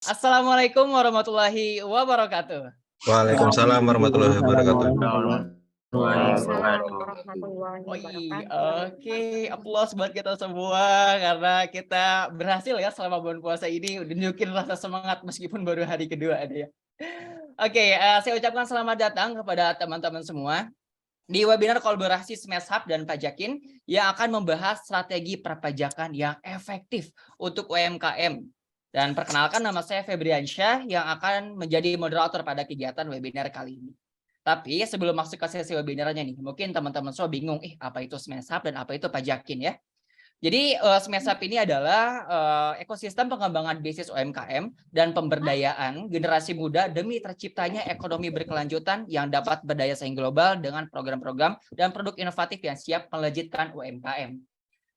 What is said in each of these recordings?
Assalamualaikum warahmatullahi wabarakatuh. Waalaikumsalam warahmatullahi wabarakatuh. Waalaikumsalam warahmatullahi Oke, wabarakatuh. applause buat kita semua karena kita berhasil ya selama bulan puasa ini nunjukin rasa semangat meskipun baru hari kedua ada ya. Oke, saya ucapkan selamat datang kepada teman-teman semua di webinar kolaborasi Smash Hub dan Pajakin yang akan membahas strategi perpajakan yang efektif untuk UMKM. Dan perkenalkan, nama saya Febriansyah yang akan menjadi moderator pada kegiatan webinar kali ini. Tapi sebelum masuk ke sesi webinarnya nih, mungkin teman-teman semua bingung, apa itu Smash Hub dan apa itu Pajakin ya? Jadi Smash Hub ini adalah ekosistem pengembangan bisnis UMKM dan pemberdayaan generasi muda demi terciptanya ekonomi berkelanjutan yang dapat berdaya saing global dengan program-program dan produk inovatif yang siap melejitkan UMKM.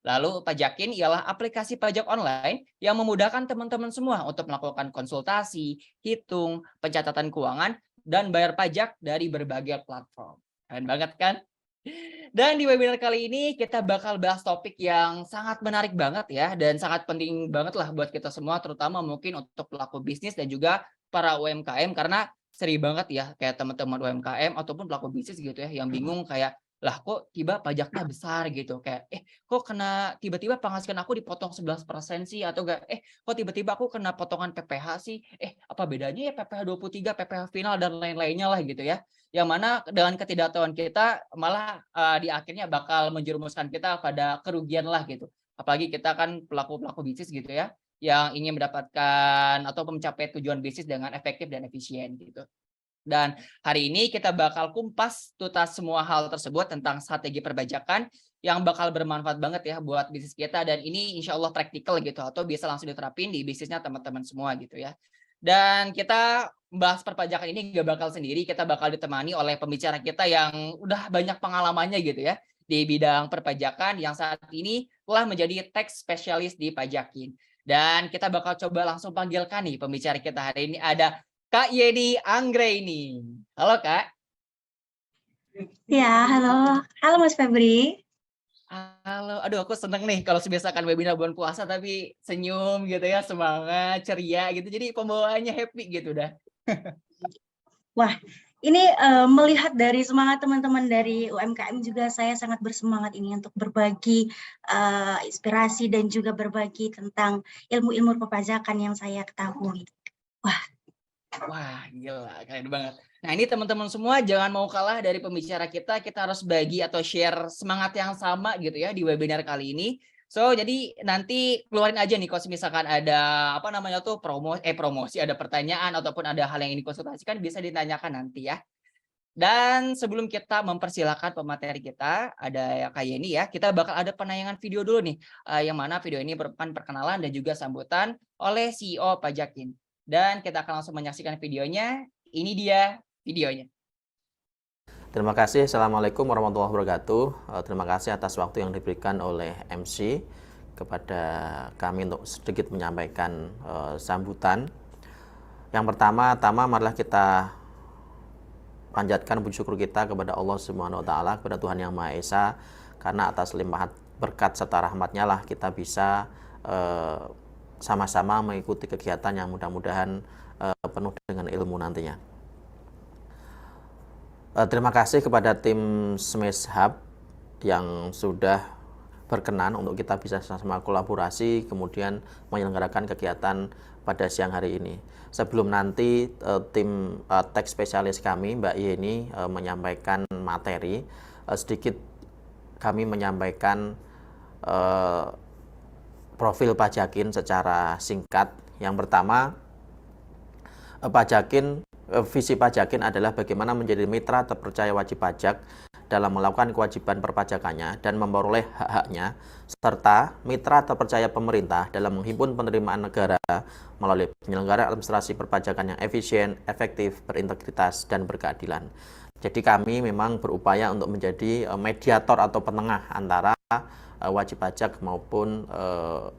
Lalu Pajakin ialah aplikasi pajak online yang memudahkan teman-teman semua untuk melakukan konsultasi, hitung, pencatatan keuangan, dan bayar pajak dari berbagai platform. Keren banget kan? Dan di webinar kali ini kita bakal bahas topik yang sangat menarik banget ya, dan sangat penting banget lah buat kita semua, terutama mungkin untuk pelaku bisnis dan juga para UMKM, karena sering banget ya kayak teman-teman UMKM ataupun pelaku bisnis gitu ya yang bingung kayak, lah kok tiba pajaknya besar gitu, kayak kok kena tiba-tiba penghasilan aku dipotong 11% sih, atau enggak kok tiba-tiba aku kena potongan PPh sih, apa bedanya ya PPh 23, PPh final dan lain-lainnya lah gitu ya. Yang mana dengan ketidaktahuan kita malah di akhirnya bakal menjerumuskan kita pada kerugian lah gitu. Apalagi kita kan pelaku-pelaku bisnis gitu ya, yang ingin mendapatkan atau mencapai tujuan bisnis dengan efektif dan efisien gitu. Dan hari ini kita bakal kumpas tuntas semua hal tersebut tentang strategi perpajakan yang bakal bermanfaat banget ya buat bisnis kita, dan ini insya Allah praktikal gitu atau bisa langsung diterapin di bisnisnya teman-teman semua gitu ya. Dan kita bahas perpajakan ini gak bakal sendiri, kita bakal ditemani oleh pembicara kita yang udah banyak pengalamannya gitu ya di bidang perpajakan yang saat ini telah menjadi tax specialist di Pajakin. Dan kita bakal coba langsung panggilkan nih pembicara kita hari ini, ada Kak Yeni Anggraini. Halo Kak. Ya, halo. Halo Mas Febri. Halo, aduh aku seneng nih kalau misalkan webinar bulan puasa tapi senyum gitu ya, semangat, ceria gitu. Jadi pembawaannya happy gitu dah. Wah, ini melihat dari semangat teman-teman dari UMKM juga saya sangat bersemangat ini untuk berbagi inspirasi dan juga berbagi tentang ilmu-ilmu perpajakan yang saya ketahui. Wah, gila, keren banget. Nah, ini teman-teman semua jangan mau kalah dari pembicara kita harus bagi atau share semangat yang sama gitu ya di webinar kali ini. So, jadi nanti keluarin aja nih kalau misalkan ada apa namanya tuh promosi, ada pertanyaan ataupun ada hal yang ingin dikonsultasikan bisa ditanyakan nanti ya. Dan sebelum kita mempersilahkan pemateri kita, ada kayak ini ya, kita bakal ada penayangan video dulu nih, yang mana video ini merupakan perkenalan dan juga sambutan oleh CEO Pajakin. Dan kita akan langsung menyaksikan videonya. Ini dia videonya. Terima kasih. Assalamualaikum warahmatullahi wabarakatuh. Terima kasih atas waktu yang diberikan oleh MC kepada kami untuk sedikit menyampaikan sambutan. Yang pertama marilah kita panjatkan puji syukur kita kepada Allah Subhanahu wa taala, kepada Tuhan Yang Maha Esa, karena atas limpahan berkat serta rahmat-Nya lah kita bisa sama-sama mengikuti kegiatan yang mudah-mudahan penuh dengan ilmu nantinya. Terima kasih kepada tim Smash Hub yang sudah berkenan untuk kita bisa sama-sama kolaborasi kemudian menyelenggarakan kegiatan pada siang hari ini. Sebelum nanti tim tax spesialis kami Mbak Yeni menyampaikan materi, sedikit kami menyampaikan profil Pajakin secara singkat. Yang pertama, visi Pajakin adalah bagaimana menjadi mitra terpercaya wajib pajak dalam melakukan kewajiban perpajakannya dan memperoleh hak-haknya, serta mitra terpercaya pemerintah dalam menghimpun penerimaan negara melalui penyelenggaraan administrasi perpajakan yang efisien, efektif, berintegritas, dan berkeadilan. Jadi kami memang berupaya untuk menjadi mediator atau penengah antara wajib pajak maupun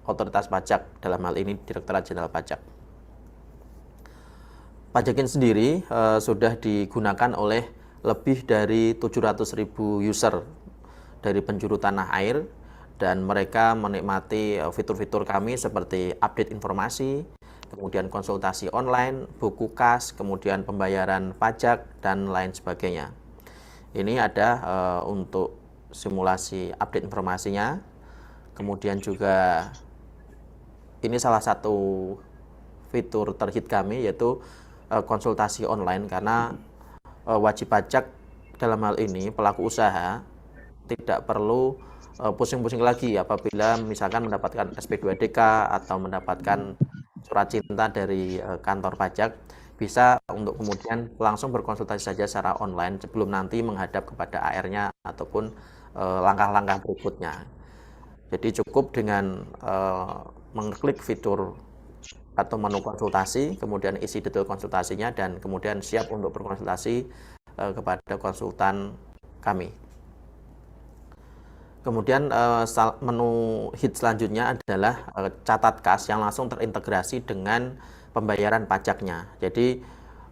otoritas pajak, dalam hal ini Direktorat Jenderal Pajak. Pajakin sendiri sudah digunakan oleh lebih dari 700.000 user dari penjuru tanah air, dan mereka menikmati fitur-fitur kami seperti update informasi, kemudian konsultasi online, buku kas, kemudian pembayaran pajak, dan lain sebagainya. Ini ada untuk simulasi update informasinya. Kemudian juga ini salah satu fitur terhit kami, yaitu konsultasi online, karena wajib pajak dalam hal ini pelaku usaha tidak perlu pusing-pusing lagi apabila misalkan mendapatkan SP2DK atau mendapatkan surat cinta dari kantor pajak, bisa untuk kemudian langsung berkonsultasi saja secara online sebelum nanti menghadap kepada AR-nya ataupun langkah-langkah berikutnya. Jadi cukup dengan mengklik fitur atau menu konsultasi, kemudian isi detail konsultasinya, dan kemudian siap untuk berkonsultasi kepada konsultan kami. Kemudian menu hit selanjutnya adalah catat kas yang langsung terintegrasi dengan pembayaran pajaknya. Jadi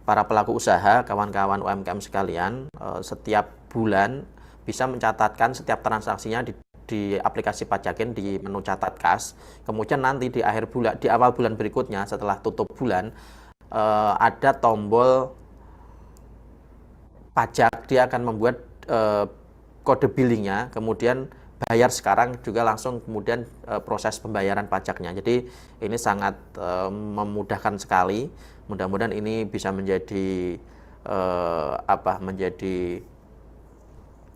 para pelaku usaha, kawan-kawan UMKM sekalian, setiap bulan bisa mencatatkan setiap transaksinya di aplikasi Pajakin di menu catat kas. Kemudian nanti di akhir bulan, di awal bulan berikutnya setelah tutup bulan, ada tombol pajak. Dia akan membuat kode billingnya, kemudian bayar sekarang juga langsung kemudian proses pembayaran pajaknya. Jadi ini sangat memudahkan sekali. Mudah-mudahan ini bisa menjadi menjadi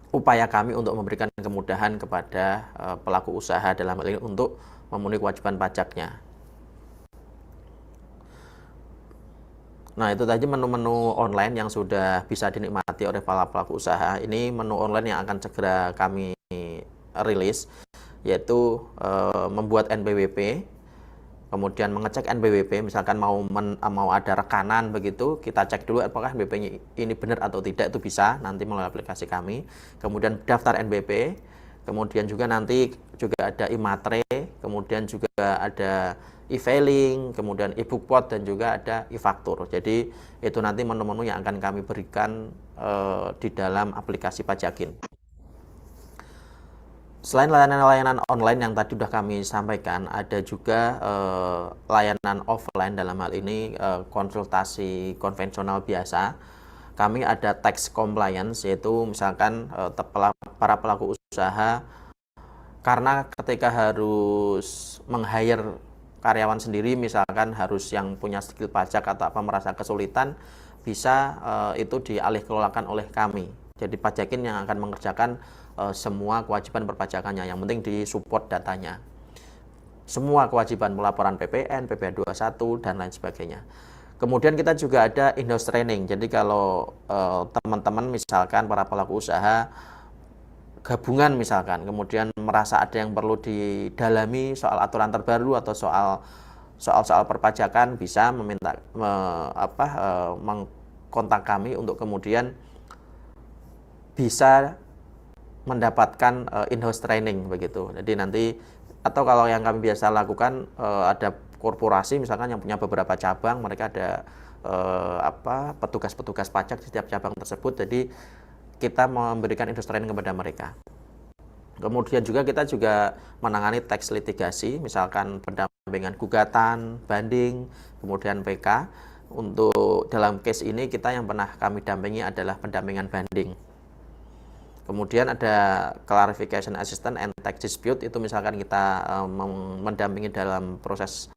upaya kami untuk memberikan kemudahan kepada pelaku usaha dalam hal ini untuk memenuhi kewajiban pajaknya. Nah, itu tadi menu-menu online yang sudah bisa dinikmati oleh para pelaku usaha. Ini menu online yang akan segera kami rilis, yaitu membuat NPWP, kemudian mengecek NPWP, misalkan mau ada rekanan begitu, kita cek dulu apakah NPWP ini benar atau tidak, itu bisa nanti melalui aplikasi kami. Kemudian daftar NPWP, kemudian juga nanti juga ada e-matre, kemudian juga ada e-filing, kemudian e-bookpot, dan juga ada e-faktur. Jadi itu nanti menu-menu yang akan kami berikan di dalam aplikasi Pajakin. Selain layanan-layanan online yang tadi sudah kami sampaikan, ada juga layanan offline, dalam hal ini konsultasi konvensional biasa. Kami ada tax compliance, yaitu misalkan para pelaku usaha, karena ketika harus meng-hire karyawan sendiri, misalkan harus yang punya skill pajak atau apa merasa kesulitan, bisa itu dialihkelolakan oleh kami. Jadi Pajakin yang akan mengerjakan semua kewajiban perpajakannya, yang penting disupport datanya. Semua kewajiban pelaporan PPN, PPh 21, dan lain sebagainya. Kemudian kita juga ada in-house training. Jadi kalau teman-teman misalkan para pelaku usaha gabungan misalkan, kemudian merasa ada yang perlu didalami soal aturan terbaru atau soal perpajakan, bisa mengkontak kami untuk kemudian bisa mendapatkan in-house training begitu. Jadi nanti, atau kalau yang kami biasa lakukan, ada korporasi misalkan yang punya beberapa cabang, mereka ada petugas-petugas pajak di setiap cabang tersebut. Jadi kita memberikan in-house training kepada mereka. Kemudian juga kita juga menangani teks litigasi, misalkan pendampingan gugatan, banding, kemudian PK. Untuk dalam case ini kita yang pernah kami dampingi adalah pendampingan banding. Kemudian ada clarification assistant and tax dispute, itu misalkan kita mendampingi dalam proses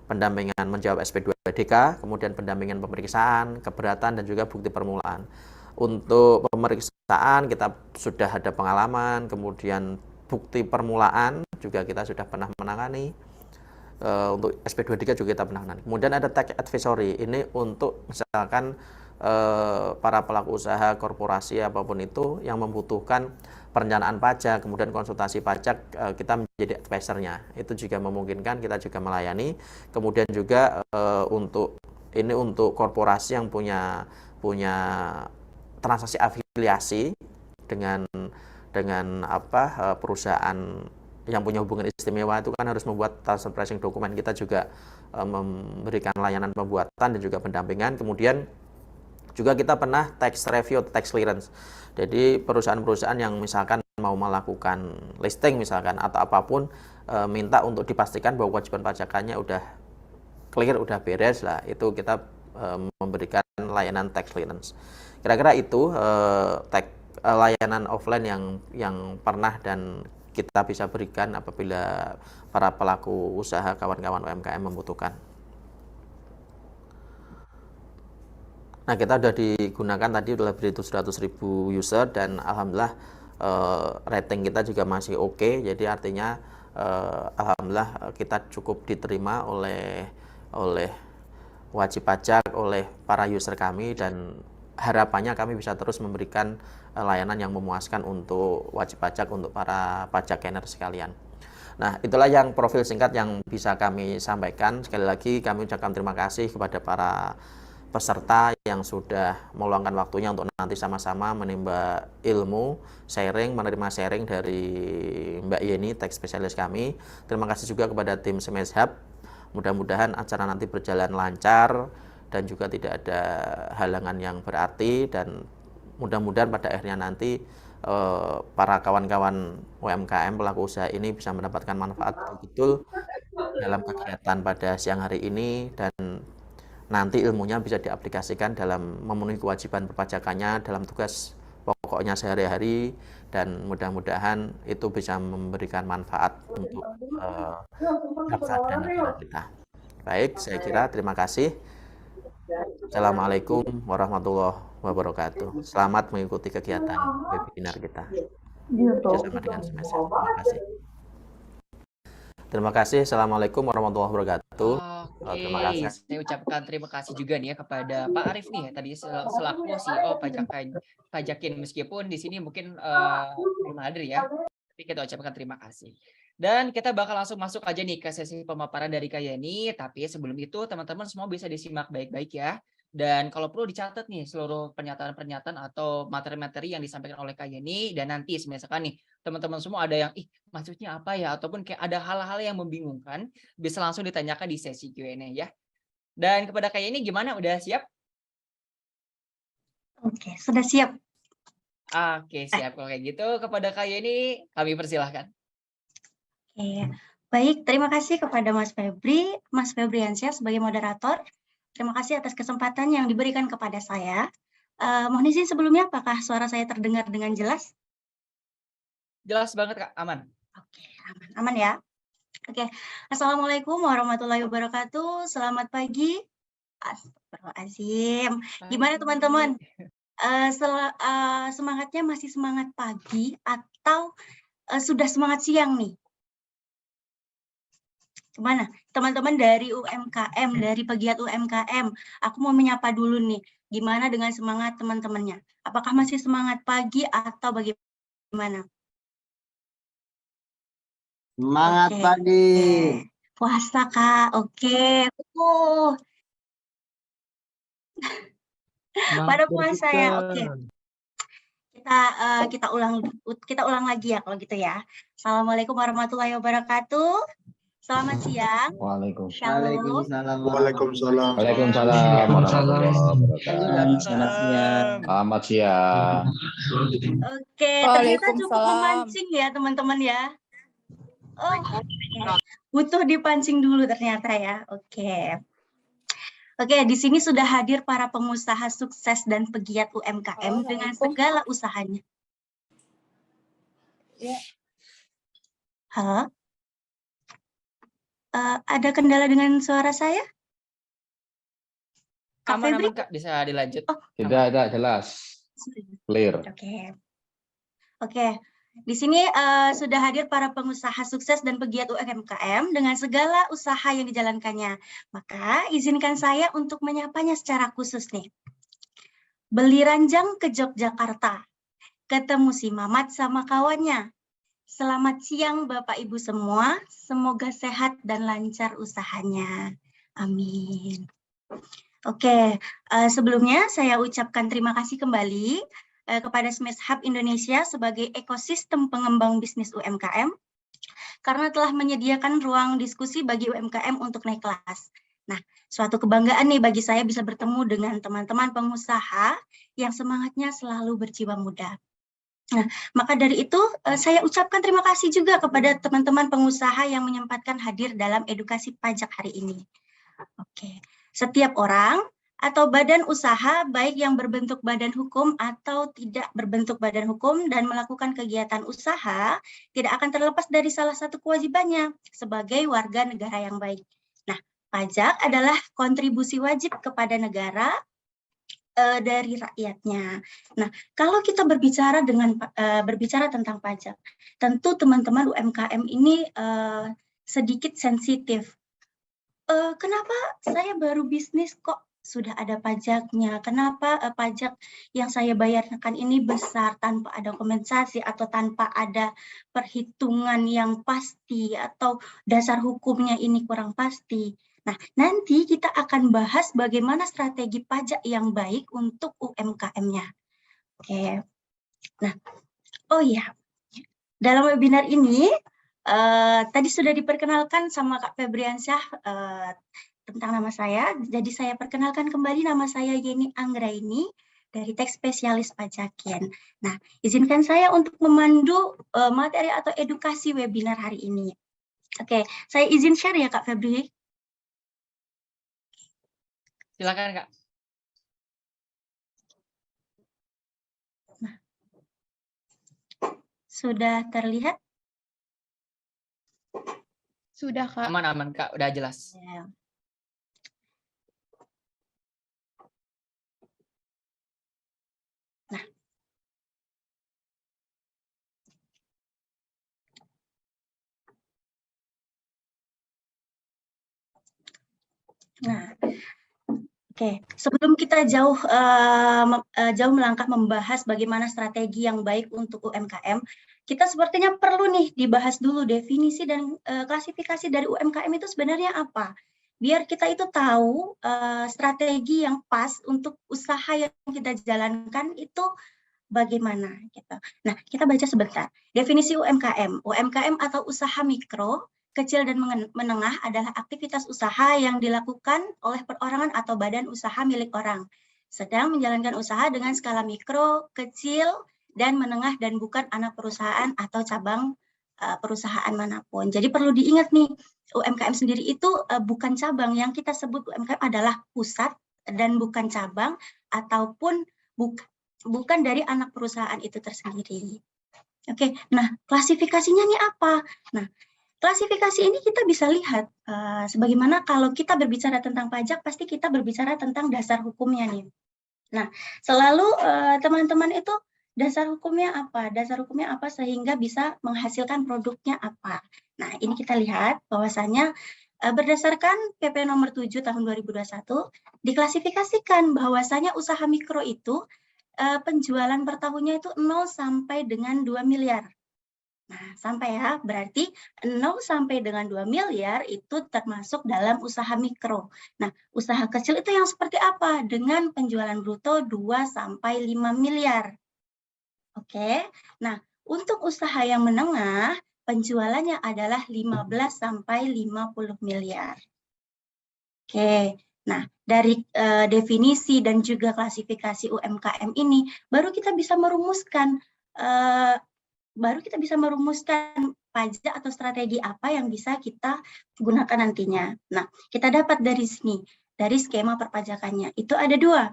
pendampingan menjawab SP2DK, kemudian pendampingan pemeriksaan, keberatan, dan juga bukti permulaan. Untuk pemeriksaan kita sudah ada pengalaman, kemudian bukti permulaan juga kita sudah pernah menangani. Untuk SP2DK juga kita pernah menangani. Kemudian ada tax advisory, ini untuk misalkan para pelaku usaha, korporasi, apapun itu yang membutuhkan perencanaan pajak, kemudian konsultasi pajak, kita menjadi advisernya. Itu juga memungkinkan, kita juga melayani. Kemudian juga untuk korporasi yang punya transaksi afiliasi dengan perusahaan yang punya hubungan istimewa, itu kan harus membuat transfer pricing dokumen. Kita juga memberikan layanan pembuatan dan juga pendampingan. Kemudian juga kita pernah tax review, tax clearance. Jadi perusahaan-perusahaan yang misalkan mau melakukan listing misalkan atau apapun, minta untuk dipastikan bahwa kewajiban pajakannya udah clear, udah beres lah, itu kita memberikan layanan tax clearance. Kira-kira itu layanan offline yang pernah dan kita bisa berikan apabila para pelaku usaha, kawan-kawan UMKM membutuhkan. Nah, kita sudah digunakan tadi udah lebih dari 700.000 user dan alhamdulillah rating kita juga masih oke. Jadi artinya alhamdulillah kita cukup diterima oleh wajib pajak, oleh para user kami, dan harapannya kami bisa terus memberikan layanan yang memuaskan untuk wajib pajak, untuk para pajakener sekalian. Nah, itulah yang profil singkat yang bisa kami sampaikan. Sekali lagi kami ucapkan terima kasih kepada para peserta yang sudah meluangkan waktunya untuk nanti sama-sama menimba ilmu, menerima sharing dari Mbak Yeni, tax spesialis kami. Terima kasih juga kepada tim Smash Hub. Mudah-mudahan acara nanti berjalan lancar dan juga tidak ada halangan yang berarti, dan mudah-mudahan pada akhirnya nanti para kawan-kawan UMKM pelaku usaha ini bisa mendapatkan manfaat betul dalam kegiatan pada siang hari ini, dan nanti ilmunya bisa diaplikasikan dalam memenuhi kewajiban perpajakannya dalam tugas pokoknya sehari-hari, dan mudah-mudahan itu bisa memberikan manfaat untuk bangsa dan negara kita. Baik, saya kira terima kasih. Assalamualaikum warahmatullahi wabarakatuh. Selamat mengikuti kegiatan webinar kita bersama dengan semester. Terima kasih. Terima kasih. Assalamualaikum warahmatullahi wabarakatuh. Terima kasih. Saya ucapkan terima kasih juga nih ya kepada Pak Arif nih ya, tadi selaku CEO Pajakin, meskipun di sini mungkin belum hadir ya, tapi kita ucapkan terima kasih. Dan kita bakal langsung masuk aja nih ke sesi pemaparan dari Kak Yeni, tapi sebelum itu teman-teman semua bisa disimak baik-baik ya. Dan kalau perlu dicatat nih seluruh pernyataan-pernyataan atau materi-materi yang disampaikan oleh Kak Yeni, dan nanti misalkan nih teman-teman semua ada yang maksudnya apa ya, ataupun kayak ada hal-hal yang membingungkan, bisa langsung ditanyakan di sesi Q&A ya. Dan kepada Kak Yeni gimana, udah siap? Oke, sudah siap. Oke, siap. Kalau kayak gitu kepada Kak Yeni kami persilahkan. Oke, baik, terima kasih kepada Mas Febriansyah sebagai moderator. Terima kasih atas kesempatan yang diberikan kepada saya. Mohon izin sebelumnya, apakah suara saya terdengar dengan jelas? Jelas banget Kak, aman. Oke, aman ya. Oke, Assalamualaikum warahmatullahi wabarakatuh. Selamat pagi. Astagfirullahaladzim. Gimana teman-teman? Semangatnya masih semangat pagi atau sudah semangat siang nih? Gimana teman-teman dari UMKM, dari pegiat UMKM? Aku mau menyapa dulu nih, gimana dengan semangat teman-temannya? Apakah masih semangat pagi atau bagaimana? Semangat pagi. Puasa Kak, oke. Pada puasa ya, oke. Kita ulang lagi ya kalau gitu ya. Assalamualaikum warahmatullahi wabarakatuh. Selamat siang. Waalaikumsalam. Waalaikumsalam. Selamat siang. Oke, ternyata cukup memancing ya teman-teman ya. Oh, butuh dipancing dulu ternyata ya. Oke, di sini sudah hadir para pengusaha sukses dan pegiat UMKM dengan segala usahanya. Halo? Ada kendala dengan suara saya? Aman, Kak, bisa dilanjut. Tidak ada, jelas. Clear. Oke. Di sini sudah hadir para pengusaha sukses dan pegiat UMKM dengan segala usaha yang dijalankannya. Maka izinkan saya untuk menyapanya secara khusus nih. Beli ranjang ke Yogyakarta, ketemu si Mamat sama kawannya. Selamat siang Bapak Ibu semua, semoga sehat dan lancar usahanya. Amin. Oke, sebelumnya saya ucapkan terima kasih kembali kepada Smash Hub Indonesia sebagai ekosistem pengembang bisnis UMKM karena telah menyediakan ruang diskusi bagi UMKM untuk naik kelas. Nah, suatu kebanggaan nih bagi saya bisa bertemu dengan teman-teman pengusaha yang semangatnya selalu berjiwa muda. Nah, maka dari itu saya ucapkan terima kasih juga kepada teman-teman pengusaha yang menyempatkan hadir dalam edukasi pajak hari ini. Oke. Setiap orang atau badan usaha baik yang berbentuk badan hukum atau tidak berbentuk badan hukum dan melakukan kegiatan usaha tidak akan terlepas dari salah satu kewajibannya sebagai warga negara yang baik. Nah, pajak adalah kontribusi wajib kepada negara dari rakyatnya. Nah, kalau kita berbicara tentang pajak, tentu teman-teman UMKM ini sedikit sensitif. Kenapa saya baru bisnis kok sudah ada pajaknya? Kenapa pajak yang saya bayarkan ini besar tanpa ada kompensasi atau tanpa ada perhitungan yang pasti atau dasar hukumnya ini kurang pasti? Nah, nanti kita akan bahas bagaimana strategi pajak yang baik untuk UMKM-nya. Oke. Nah, oh iya, dalam webinar ini tadi sudah diperkenalkan sama Kak Febriansyah tentang nama saya. Jadi saya perkenalkan kembali, nama saya Yeni Anggraini dari Tax Spesialis Pajakian. Nah, izinkan saya untuk memandu materi atau edukasi webinar hari ini. Oke, saya izin share ya Kak Febri. Silakan Kak. Nah, sudah terlihat? Sudah, Kak. Aman-aman Kak, udah jelas. Ya. Nah. Nah. Oke, sebelum kita jauh melangkah membahas bagaimana strategi yang baik untuk UMKM, kita sepertinya perlu nih dibahas dulu definisi dan klasifikasi dari UMKM itu sebenarnya apa. Biar kita itu tahu strategi yang pas untuk usaha yang kita jalankan itu bagaimana. Gitu. Nah, kita baca sebentar. Definisi UMKM. UMKM atau usaha mikro, kecil dan menengah adalah aktivitas usaha yang dilakukan oleh perorangan atau badan usaha milik orang. Sedang menjalankan usaha dengan skala mikro, kecil, dan menengah dan bukan anak perusahaan atau cabang perusahaan manapun. Jadi perlu diingat nih, UMKM sendiri itu bukan cabang. Yang kita sebut UMKM adalah pusat dan bukan cabang ataupun bukan dari anak perusahaan itu tersendiri. Oke, nah klasifikasinya nih apa? Nah, klasifikasi ini kita bisa lihat, sebagaimana kalau kita berbicara tentang pajak, pasti kita berbicara tentang dasar hukumnya nih. Nah, selalu teman-teman itu dasar hukumnya apa? Dasar hukumnya apa sehingga bisa menghasilkan produknya apa? Nah, ini kita lihat bahwasannya berdasarkan PP nomor 7 tahun 2021, diklasifikasikan bahwasanya usaha mikro itu penjualan per tahunnya itu 0 sampai dengan 2 miliar. Nah, sampai ya, berarti 0 sampai dengan 2 miliar itu termasuk dalam usaha mikro. Nah, usaha kecil itu yang seperti apa? Dengan penjualan bruto 2 sampai 5 miliar. Oke, nah untuk usaha yang menengah, penjualannya adalah 15 sampai 50 miliar. Oke, nah dari definisi dan juga klasifikasi UMKM ini, baru kita bisa merumuskan pajak atau strategi apa yang bisa kita gunakan nantinya. Nah, kita dapat dari sini, dari skema perpajakannya. Itu ada 2.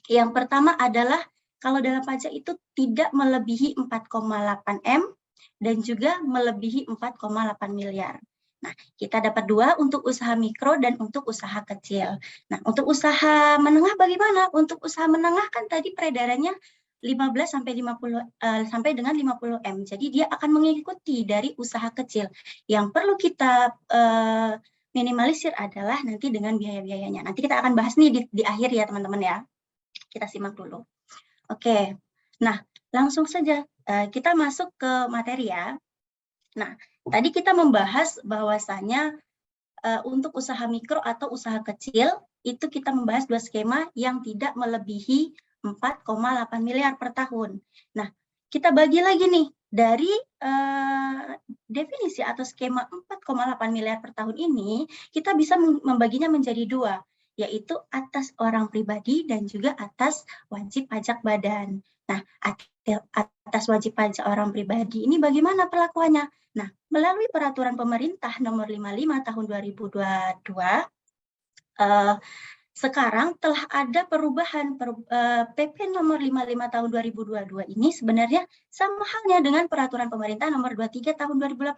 Yang pertama adalah kalau dalam pajak itu tidak melebihi 4,8 M dan juga melebihi 4,8 miliar. Nah, kita dapat 2 untuk usaha mikro dan untuk usaha kecil. Nah, untuk usaha menengah bagaimana? Untuk usaha menengah kan tadi peredarannya 15 sampai dengan 50 M. Jadi dia akan mengikuti dari usaha kecil. Yang perlu kita minimalisir adalah nanti dengan biaya-biayanya. Nanti kita akan bahas nih di akhir ya teman-teman ya. Kita simak dulu. Oke, nah langsung saja kita masuk ke materi ya. Nah, tadi kita membahas bahwasannya untuk usaha mikro atau usaha kecil, itu kita membahas 2 skema yang tidak melebihi 4,8 miliar per tahun. Nah, kita bagi lagi nih, dari definisi atau skema 4,8 miliar per tahun ini, kita bisa membaginya menjadi 2, yaitu atas orang pribadi dan juga atas wajib pajak badan. Nah, atas wajib pajak orang pribadi ini bagaimana perlakuannya? Nah, melalui peraturan pemerintah nomor 55 tahun 2022, sekarang telah ada perubahan PP nomor 55 tahun 2022 ini sebenarnya sama halnya dengan peraturan pemerintah nomor 23 tahun 2018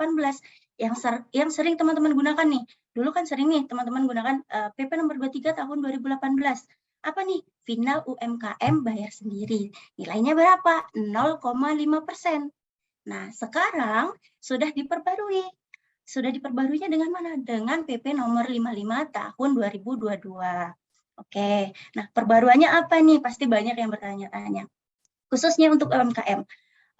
yang sering teman-teman gunakan nih. Dulu kan sering nih teman-teman gunakan PP nomor 23 tahun 2018. Apa nih? Final UMKM bayar sendiri. Nilainya berapa? 0,5%. Nah, sekarang sudah diperbarui. Sudah diperbaruinya dengan mana? Dengan PP nomor 55 tahun 2022. Oke, nah perbaruannya apa nih? Pasti banyak yang bertanya-tanya. Khususnya untuk UMKM.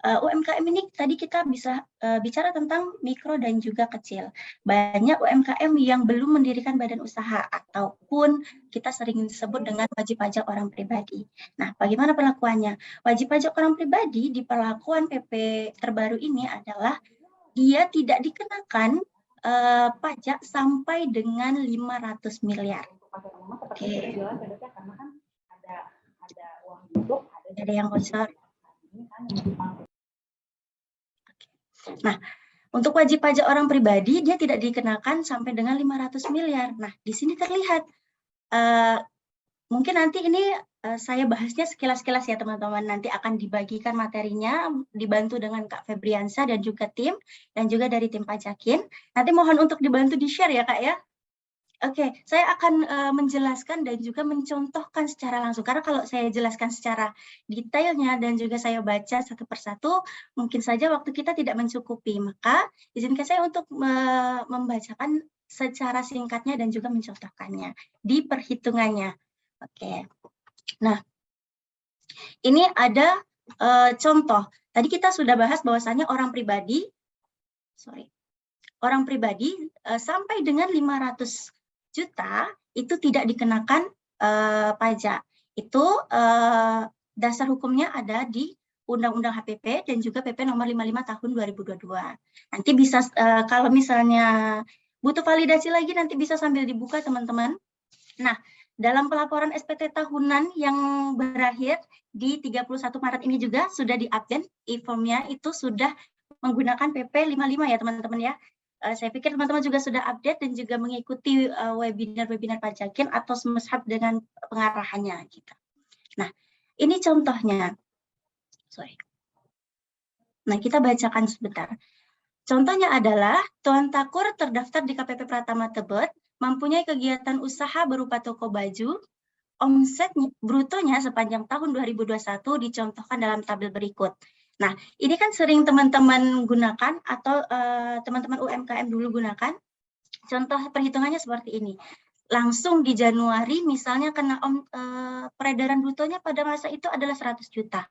UMKM ini tadi kita bisa bicara tentang mikro dan juga kecil. Banyak UMKM yang belum mendirikan badan usaha ataupun kita sering disebut dengan wajib pajak orang pribadi. Nah, bagaimana perlakuannya? Wajib pajak orang pribadi di perlakuan PP terbaru ini adalah dia tidak dikenakan pajak sampai dengan 500 miliar. Oke. Ada yang bocor. Nah, untuk wajib pajak orang pribadi dia tidak dikenakan sampai dengan 500 miliar. Nah, di sini terlihat mungkin nanti ini saya bahasnya sekilas-sekilas ya teman-teman. Nanti akan dibagikan materinya dibantu dengan Kak Febriansa dan juga tim dan juga dari tim pajakin. Nanti mohon untuk dibantu di-share ya Kak ya. Oke, saya akan menjelaskan dan juga mencontohkan secara langsung. Karena kalau saya jelaskan secara detailnya dan juga saya baca satu persatu, mungkin saja waktu kita tidak mencukupi. Maka izinkan saya untuk membacakan secara singkatnya dan juga mencontohkannya di perhitungannya. Oke, nah ini ada contoh. Tadi kita sudah bahas bahwasannya orang pribadi, sampai dengan 500 juta itu tidak dikenakan pajak. Itu dasar hukumnya ada di Undang-Undang HPP dan juga PP nomor 55 tahun 2022. Nanti bisa kalau misalnya butuh validasi lagi nanti bisa sambil dibuka teman-teman. Nah, dalam pelaporan SPT tahunan yang berakhir di 31 Maret ini juga sudah diupdate e-formnya itu sudah menggunakan PP 55 ya teman-teman ya. Saya pikir teman-teman juga sudah update dan juga mengikuti webinar-webinar pajakin atau semeshab dengan pengarahannya kita. Nah, ini contohnya. Nah, kita bacakan sebentar. Contohnya adalah Tuan Takur terdaftar di KPP Pratama Tebet, mempunyai kegiatan usaha berupa toko baju, omset brutonya sepanjang tahun 2021 dicontohkan dalam tabel berikut. Nah, ini kan sering teman-teman gunakan atau teman-teman UMKM dulu gunakan. Contoh perhitungannya seperti ini. Langsung di Januari misalnya kena peredaran brutonya pada masa itu adalah 100 juta.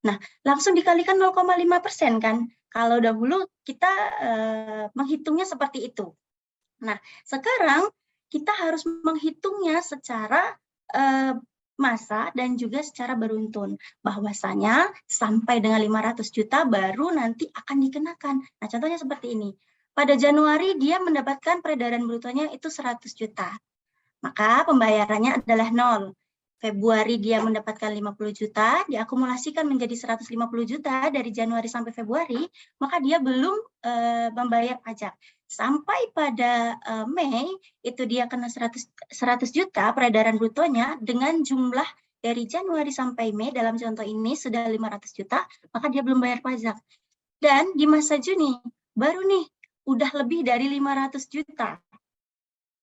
Nah, langsung dikalikan 0,5% kan. Kalau dahulu kita menghitungnya seperti itu. Nah, sekarang kita harus menghitungnya secara masa dan juga secara beruntun. Bahwasanya sampai dengan 500 juta baru nanti akan dikenakan. Nah, contohnya seperti ini. Pada Januari dia mendapatkan peredaran brutonya itu 100 juta. Maka pembayarannya adalah 0. Februari dia mendapatkan 50 juta, diakumulasikan menjadi 150 juta dari Januari sampai Februari, maka dia belum membayar pajak. Sampai pada Mei, itu dia kena 100 juta peredaran brutonya dengan jumlah dari Januari sampai Mei, dalam contoh ini sudah 500 juta, maka dia belum bayar pajak. Dan di masa Juni, baru nih, udah lebih dari 500 juta.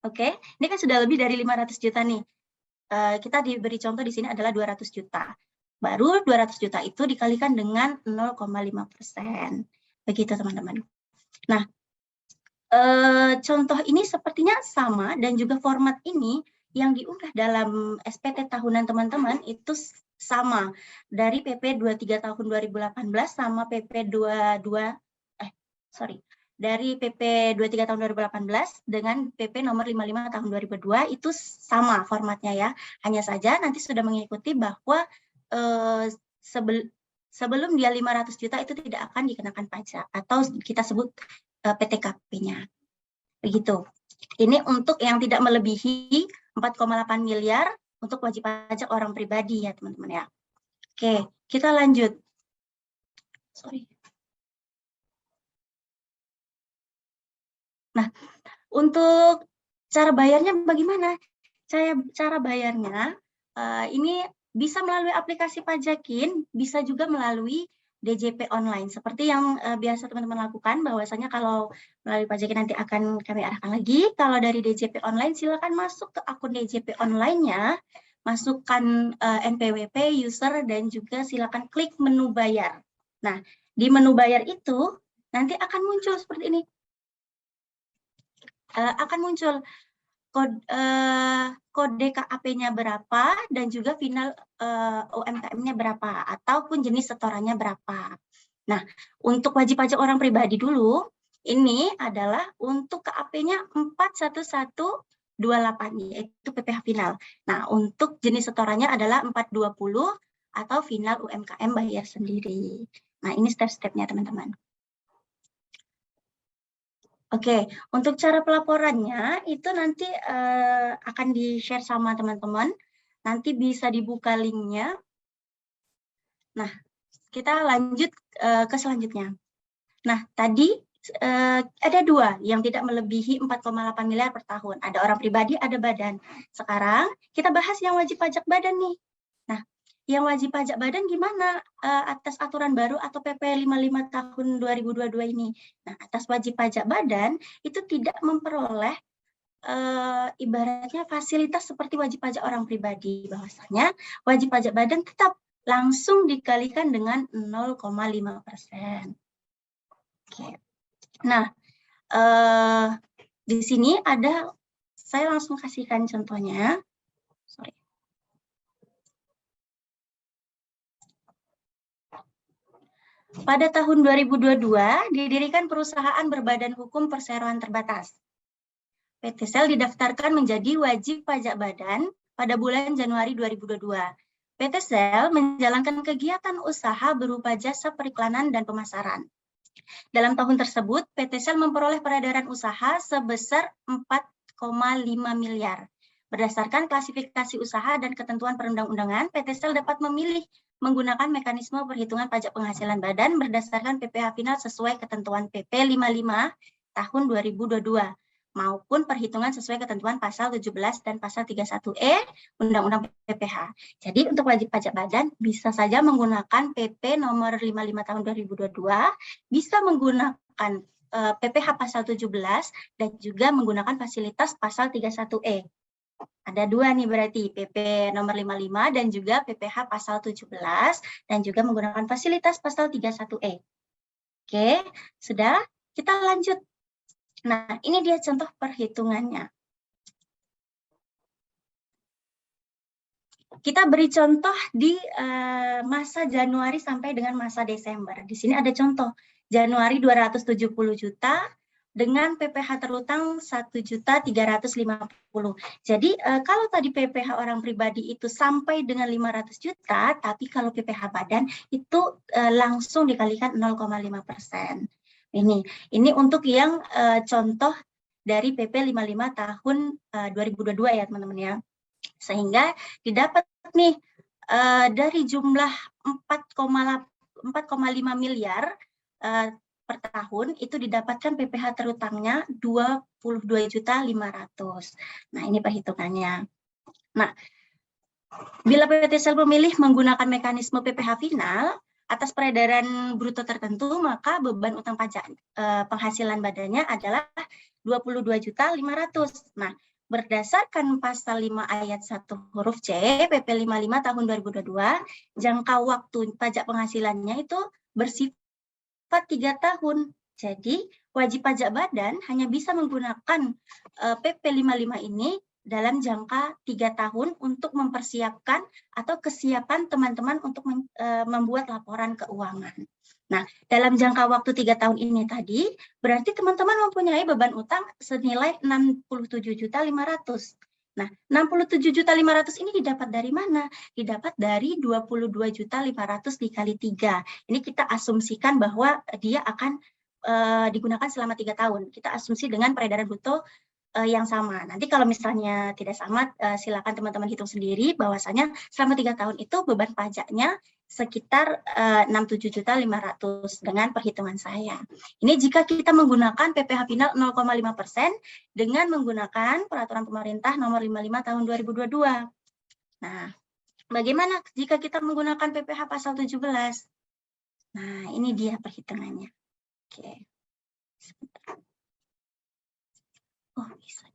Oke, ini kan sudah lebih dari 500 juta nih. Kita diberi contoh di sini adalah 200 juta. Baru 200 juta itu dikalikan dengan 0,5%. Begitu teman-teman. Nah, contoh ini sepertinya sama dan juga format ini yang diunggah dalam SPT tahunan teman-teman itu sama. Dari PP 23 tahun 2018 sama PP dari PP 23 tahun 2018 dengan PP nomor 55 tahun 2002 itu sama formatnya ya. Hanya saja nanti sudah mengikuti bahwa sebelum dia 500 juta itu tidak akan dikenakan pajak atau kita sebut PTKP-nya. Begitu. Ini untuk yang tidak melebihi 4,8 miliar untuk wajib pajak orang pribadi ya teman-teman ya. Oke, kita lanjut. Nah, untuk cara bayarnya bagaimana? cara bayarnya ini bisa melalui aplikasi Pajakin, bisa juga melalui DJP online. Seperti yang biasa teman-teman lakukan, bahwasanya kalau melalui Pajakin nanti akan kami arahkan lagi. Kalau dari DJP online, silakan masuk ke akun DJP online-nya, masukkan NPWP, user, dan juga silakan klik menu bayar. Nah, di menu bayar itu nanti akan muncul seperti ini. Akan muncul kode KAP-nya berapa dan juga final UMKM-nya berapa ataupun jenis setorannya berapa. Nah, untuk wajib pajak orang pribadi dulu, ini adalah untuk KAP-nya 41128 yaitu PPh final. Nah, untuk jenis setorannya adalah 420 atau final UMKM bayar sendiri. Nah, ini step-stepnya teman-teman. Oke, untuk cara pelaporannya itu nanti akan di-share sama teman-teman. Nanti bisa dibuka linknya. Nah, kita lanjut ke selanjutnya. Nah, tadi ada dua yang tidak melebihi 4,8 miliar per tahun. Ada orang pribadi, ada badan. Sekarang kita bahas yang wajib pajak badan nih. Nah, yang wajib pajak badan gimana atas aturan baru atau PP 55 tahun 2022 ini? Nah, atas wajib pajak badan itu tidak memperoleh ibaratnya fasilitas seperti wajib pajak orang pribadi. Bahwasanya wajib pajak badan tetap langsung dikalikan dengan 0,5%. Oke. Nah, di sini ada, saya langsung kasihkan contohnya. Sorry. Pada tahun 2022 didirikan perusahaan berbadan hukum perseroan terbatas. PT Sel didaftarkan menjadi wajib pajak badan pada bulan Januari 2022. PT Sel menjalankan kegiatan usaha berupa jasa periklanan dan pemasaran. Dalam tahun tersebut, PT Sel memperoleh peredaran usaha sebesar 4,5 miliar. Berdasarkan klasifikasi usaha dan ketentuan perundang-undangan, PT Sel dapat memilih menggunakan mekanisme perhitungan pajak penghasilan badan berdasarkan PPh final sesuai ketentuan PP 55 tahun 2022 maupun perhitungan sesuai ketentuan pasal 17 dan pasal 31E Undang-Undang PPh. Jadi untuk wajib pajak badan bisa saja menggunakan PP nomor 55 tahun 2022, bisa menggunakan PPh pasal 17 dan juga menggunakan fasilitas pasal 31E. Ada dua nih berarti, PP nomor 55 dan juga PPh pasal 17 dan juga menggunakan fasilitas pasal 31E. Oke, sudah, kita lanjut. Nah, ini dia contoh perhitungannya. Kita beri contoh di masa Januari sampai dengan masa Desember. Di sini ada contoh, Januari 270 juta, dengan PPh terutang 1.350.000. Jadi kalau tadi PPh orang pribadi itu sampai dengan 500 juta, tapi kalau PPh badan itu langsung dikalikan 0,5%. Ini untuk yang contoh dari PP 55 tahun 2022 ya teman-teman ya. Sehingga didapat nih dari jumlah 4,5 miliar per tahun itu didapatkan PPh terutangnya 22.500.000. Nah, ini perhitungannya. Nah, bila PT Sel memilih menggunakan mekanisme PPh final atas peredaran bruto tertentu, maka beban utang pajak penghasilan badannya adalah 22.500.000. Nah, berdasarkan pasal 5 ayat 1 huruf C PP 55 tahun 2022, jangka waktu pajak penghasilannya itu bersifat 3 tahun. Jadi wajib pajak badan hanya bisa menggunakan PP 55 ini dalam jangka 3 tahun untuk mempersiapkan atau kesiapan teman-teman untuk membuat laporan keuangan. Nah, dalam jangka waktu 3 tahun ini tadi, berarti teman-teman mempunyai beban utang senilai 67.500.000. Nah, 67.500.000 ini didapat dari mana? Didapat dari 22.500.000 dikali 3. Ini kita asumsikan bahwa dia akan digunakan selama 3 tahun. Kita asumsi dengan peredaran bruto yang sama. Nanti kalau misalnya tidak sama, silakan teman-teman hitung sendiri bahwasanya selama 3 tahun itu beban pajaknya sekitar 67.500.000 dengan perhitungan saya. Ini jika kita menggunakan PPh final 0,5% dengan menggunakan peraturan pemerintah nomor 55 tahun 2022. Nah, bagaimana jika kita menggunakan PPh pasal 17? Nah, ini dia perhitungannya. Oke. Sebentar. Oh, bisa.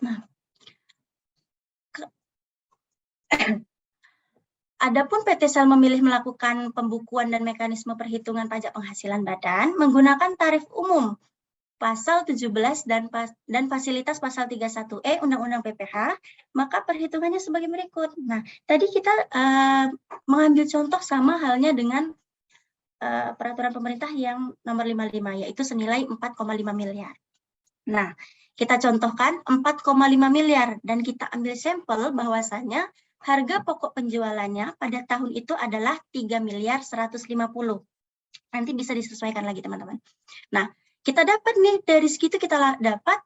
Nah, adapun PT Sel memilih melakukan pembukuan dan mekanisme perhitungan pajak penghasilan badan menggunakan tarif umum pasal 17 dan fasilitas pasal 31E Undang-Undang PPh, maka perhitungannya sebagai berikut. Nah, tadi kita mengambil contoh sama halnya dengan peraturan pemerintah yang nomor 55, yaitu senilai 4,5 miliar. Nah, kita contohkan 4,5 miliar dan kita ambil sampel bahwasanya harga pokok penjualannya pada tahun itu adalah 3 miliar 150. Nanti bisa disesuaikan lagi teman-teman. Nah, kita dapat nih dari segitu kita dapat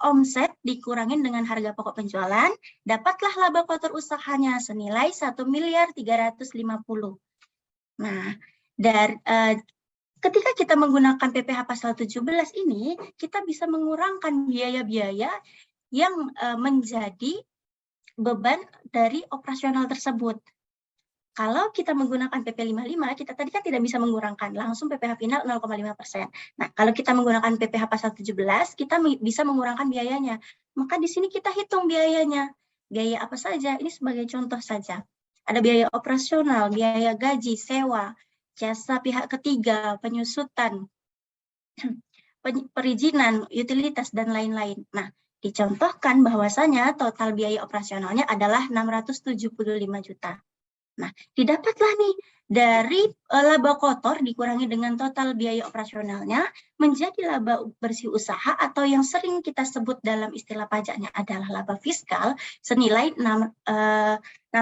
omset dikurangin dengan harga pokok penjualan, dapatlah laba kotor usahanya senilai 1 miliar 350. Nah, ketika kita menggunakan PPh pasal 17 ini, kita bisa mengurangkan biaya-biaya yang menjadi beban dari operasional tersebut. Kalau kita menggunakan PP 55, kita tadi kan tidak bisa mengurangkan, langsung PPh final 0,5%. Nah, kalau kita menggunakan PPh pasal 17, kita bisa mengurangkan biayanya. Maka di sini kita hitung biayanya. Biaya apa saja? Ini sebagai contoh saja. Ada biaya operasional, biaya gaji, sewa, jasa pihak ketiga, penyusutan, perizinan, utilitas, dan lain-lain. Nah, dicontohkan bahwasanya total biaya operasionalnya adalah 675 juta. Nah, didapatlah nih dari laba kotor dikurangi dengan total biaya operasionalnya menjadi laba bersih usaha atau yang sering kita sebut dalam istilah pajaknya adalah laba fiskal senilai 675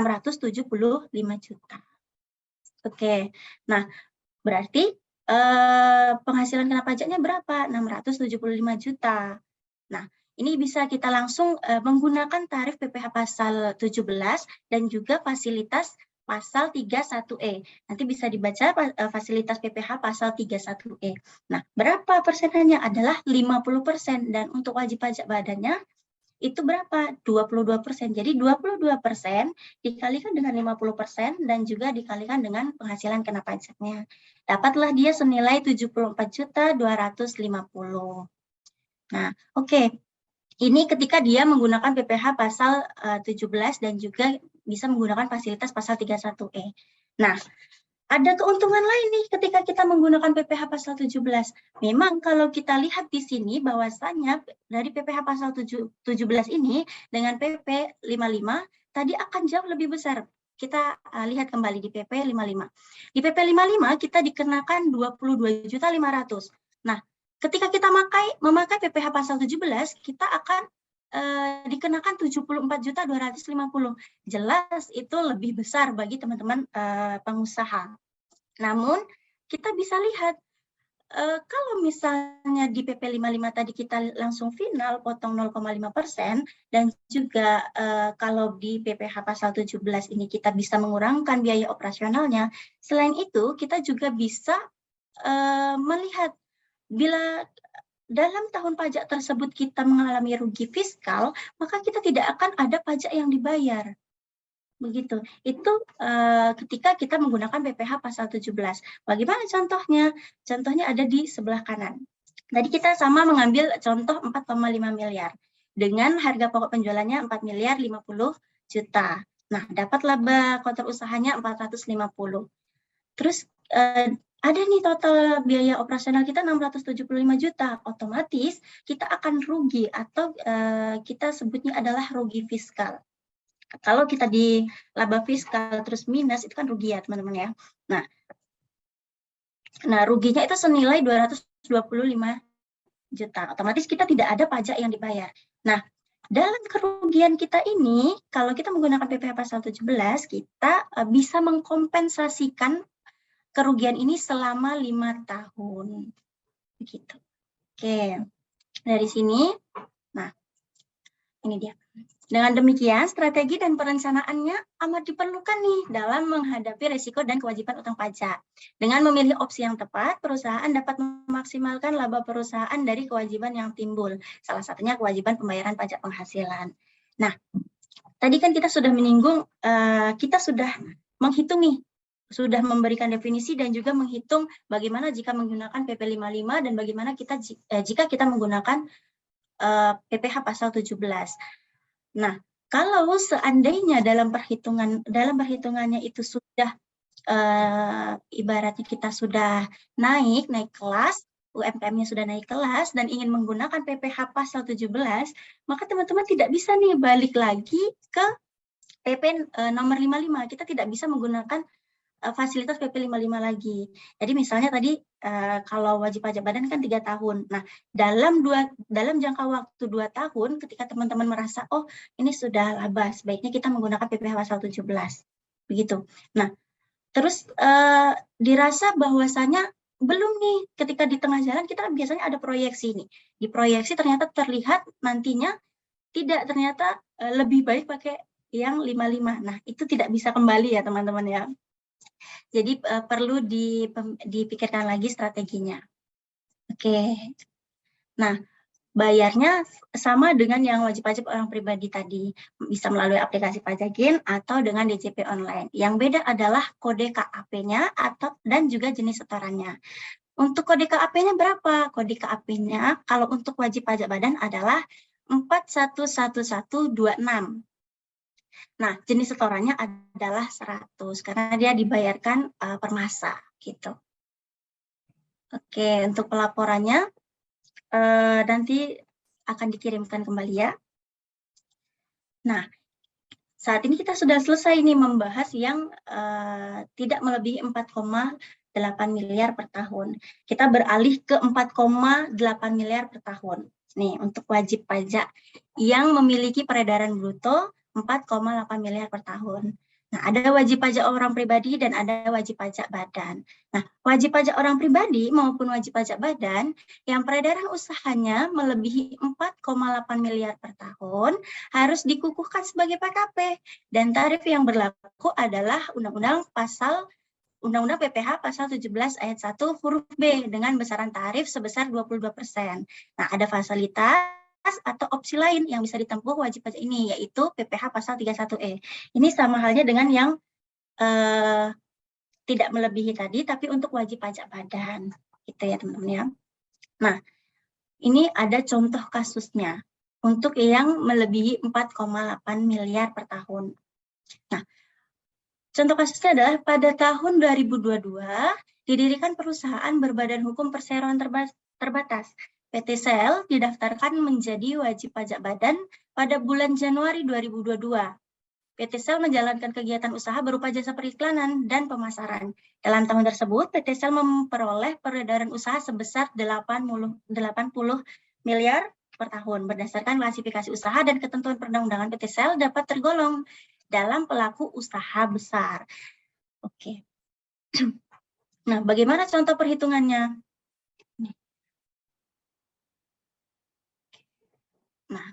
juta. Oke, nah berarti penghasilan kena pajaknya berapa? 675 juta. Nah, ini bisa kita langsung menggunakan tarif PPh pasal 17 dan juga fasilitas pasal 31E. Nanti bisa dibaca fasilitas PPh pasal 31E. Nah, berapa persenannya? Adalah 50% dan untuk wajib pajak badannya itu berapa? 22%. Jadi 22% dikalikan dengan 50% dan juga dikalikan dengan penghasilan kena pajaknya. Dapatlah dia senilai 74.250. Nah, oke. Ini ketika dia menggunakan PPh pasal 17 dan juga bisa menggunakan fasilitas pasal 31E. Nah, ada keuntungan lain nih ketika kita menggunakan PPh pasal 17. Memang kalau kita lihat di sini bahwasanya dari PPh pasal 17 ini dengan PP 55 tadi akan jauh lebih besar. Kita lihat kembali di PP 55. Di PP 55 kita dikenakan 22.500. Nah, ketika kita memakai PPh pasal 17, kita akan dikenakan 74.250. Jelas itu lebih besar bagi teman-teman pengusaha. Namun kita bisa lihat kalau misalnya di PP 55 tadi kita langsung final potong 0,5% dan juga kalau di PPh pasal 17 ini kita bisa mengurangkan biaya operasionalnya. Selain itu kita juga bisa melihat bila dalam tahun pajak tersebut kita mengalami rugi fiskal, maka kita tidak akan ada pajak yang dibayar. Begitu. Itu ketika kita menggunakan PPh pasal 17. Bagaimana contohnya? Contohnya ada di sebelah kanan. Tadi kita sama mengambil contoh 4,5 miliar. Dengan harga pokok penjualannya 4 miliar 50 juta. Nah, dapat laba kotor usahanya 450. Terus ada nih total biaya operasional kita 675 juta, otomatis kita akan rugi atau kita sebutnya adalah rugi fiskal. Kalau kita di laba fiskal terus minus itu kan rugi ya teman-teman ya. Nah ruginya itu senilai 225 juta, otomatis kita tidak ada pajak yang dibayar. Nah dalam kerugian kita ini, kalau kita menggunakan PPh pasal 17, kita bisa mengkompensasikan kerugian ini selama 5 tahun. Begitu. Oke. dari sini. Nah, ini dia. Dengan demikian, strategi dan perencanaannya amat diperlukan nih dalam menghadapi risiko dan kewajiban utang pajak. Dengan memilih opsi yang tepat, perusahaan dapat memaksimalkan laba perusahaan dari kewajiban yang timbul. Salah satunya kewajiban pembayaran pajak penghasilan. Nah, tadi kan kita sudah menyinggung, kita sudah menghitung nih, sudah memberikan definisi dan juga menghitung bagaimana jika menggunakan PP 55 dan bagaimana kita jika kita menggunakan PPh pasal 17. Nah, kalau seandainya dalam perhitungannya itu sudah ibaratnya kita sudah naik kelas, UMKM-nya sudah naik kelas dan ingin menggunakan PPh pasal 17, maka teman-teman tidak bisa nih balik lagi ke PP nomor 55. Kita tidak bisa menggunakan fasilitas PP 55 lagi. Jadi misalnya tadi kalau wajib pajak badan kan 3 tahun. Nah, dalam jangka waktu 2 tahun ketika teman-teman merasa oh ini sudah laba, sebaiknya kita menggunakan PPh pasal 17. Begitu. Nah, terus dirasa bahwasanya belum nih, ketika di tengah jalan kita biasanya ada proyeksi nih. Di proyeksi ternyata terlihat nantinya tidak, ternyata lebih baik pakai yang 55. Nah, itu tidak bisa kembali ya teman-teman ya. Jadi perlu dipikirkan lagi strateginya. Oke. Nah, bayarnya sama dengan yang wajib pajak orang pribadi tadi, bisa melalui aplikasi Pajakin atau dengan DJP online. Yang beda adalah kode KAP-nya dan juga jenis setorannya. Untuk kode KAP-nya berapa? Kode KAP-nya kalau untuk wajib pajak badan adalah 411126. Nah, jenis setorannya adalah 100 karena dia dibayarkan per masa gitu. Oke, untuk pelaporannya nanti akan dikirimkan kembali ya. Nah, saat ini kita sudah selesai nih membahas yang tidak melebihi 4,8 miliar per tahun. Kita beralih ke 4,8 miliar per tahun. Nih, untuk wajib pajak yang memiliki peredaran bruto 4,8 miliar per tahun. Nah, ada wajib pajak orang pribadi dan ada wajib pajak badan. Nah, wajib pajak orang pribadi maupun wajib pajak badan yang peredaran usahanya melebihi 4,8 miliar per tahun harus dikukuhkan sebagai PKP. Dan tarif yang berlaku adalah Undang-Undang PPh pasal 17 ayat 1 huruf B dengan besaran tarif sebesar 22%. Nah, ada fasilitas atau opsi lain yang bisa ditempuh wajib pajak ini, yaitu PPh pasal 31E. Ini sama halnya dengan yang tidak melebihi tadi, tapi untuk wajib pajak badan. Gitu ya teman-teman ya. Nah, ini ada contoh kasusnya untuk yang melebihi 4,8 miliar per tahun. Nah, contoh kasusnya adalah pada tahun 2022 didirikan perusahaan berbadan hukum perseroan terbatas. PT Sel didaftarkan menjadi wajib pajak badan pada bulan Januari 2022. PT Sel menjalankan kegiatan usaha berupa jasa periklanan dan pemasaran. Dalam tahun tersebut, PT Sel memperoleh peredaran usaha sebesar 80 miliar per tahun. Berdasarkan klasifikasi usaha dan ketentuan perundang-undangan, PT Sel dapat tergolong dalam pelaku usaha besar. Oke. Nah, bagaimana contoh perhitungannya? Nah,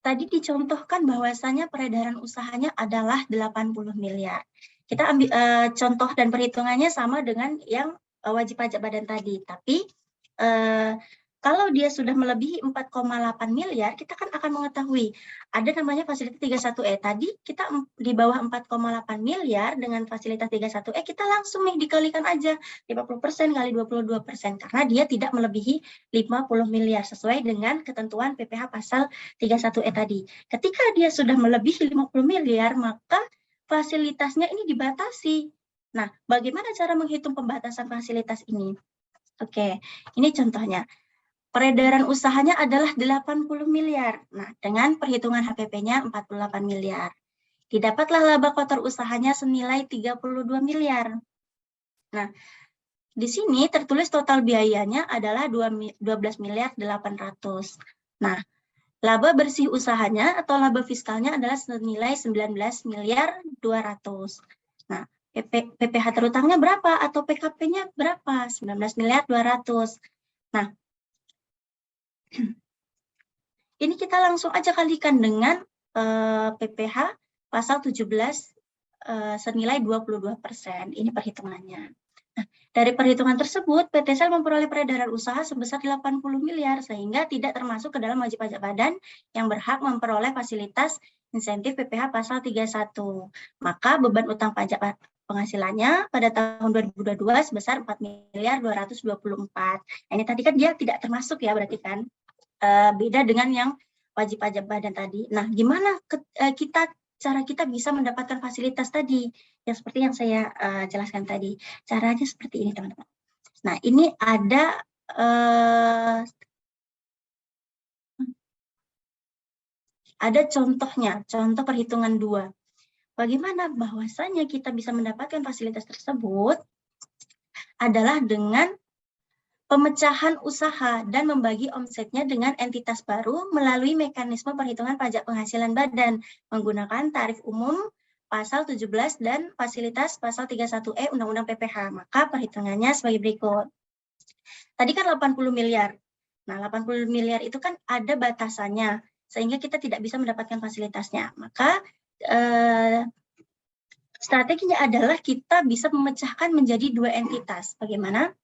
tadi dicontohkan bahwasanya peredaran usahanya adalah 80 miliar. Kita ambil contoh dan perhitungannya sama dengan yang wajib pajak badan tadi, tapi kalau dia sudah melebihi 4,8 miliar, kita kan akan mengetahui ada namanya fasilitas 31E. Tadi kita di bawah 4,8 miliar dengan fasilitas 31E, kita langsung nih dikalikan aja 50% kali 22%, karena dia tidak melebihi 50 miliar sesuai dengan ketentuan PPh pasal 31E tadi. Ketika dia sudah melebihi 50 miliar, maka fasilitasnya ini dibatasi. Nah, bagaimana cara menghitung pembatasan fasilitas ini? Oke, ini contohnya. Peredaran usahanya adalah 80 miliar. Nah, dengan perhitungan HPP-nya 48 miliar. Didapatlah laba kotor usahanya senilai 32 miliar. Nah, di sini tertulis total biayanya adalah 12 miliar 800. Nah, laba bersih usahanya atau laba fiskalnya adalah senilai 19 miliar 200. Nah, PPh terutangnya berapa atau PKP-nya berapa? 19 miliar 200. Nah, ini kita langsung aja kalikan dengan PPh pasal 17 senilai 22%. Ini perhitungannya. Nah, dari perhitungan tersebut, PT Sel memperoleh peredaran usaha sebesar 80 miliar, sehingga tidak termasuk ke dalam wajib pajak badan yang berhak memperoleh fasilitas insentif PPh pasal 31. Maka beban utang pajak penghasilannya pada tahun 2022 sebesar 4 miliar 224. Nah, ini tadi kan dia tidak termasuk ya, berarti kan beda dengan yang wajib pajak badan tadi. Nah, gimana cara kita bisa mendapatkan fasilitas tadi, yang seperti yang saya jelaskan tadi. Caranya seperti ini, teman-teman. Nah, ini ada contohnya, contoh perhitungan 2. Bagaimana bahwasanya kita bisa mendapatkan fasilitas tersebut adalah dengan pemecahan usaha dan membagi omsetnya dengan entitas baru melalui mekanisme perhitungan pajak penghasilan badan menggunakan tarif umum pasal 17 dan fasilitas pasal 31E Undang-Undang PPh. Maka perhitungannya sebagai berikut. Tadi kan 80 miliar. Nah, 80 miliar itu kan ada batasannya, sehingga kita tidak bisa mendapatkan fasilitasnya. Maka strateginya adalah kita bisa memecahkan menjadi 2 entitas. Bagaimana?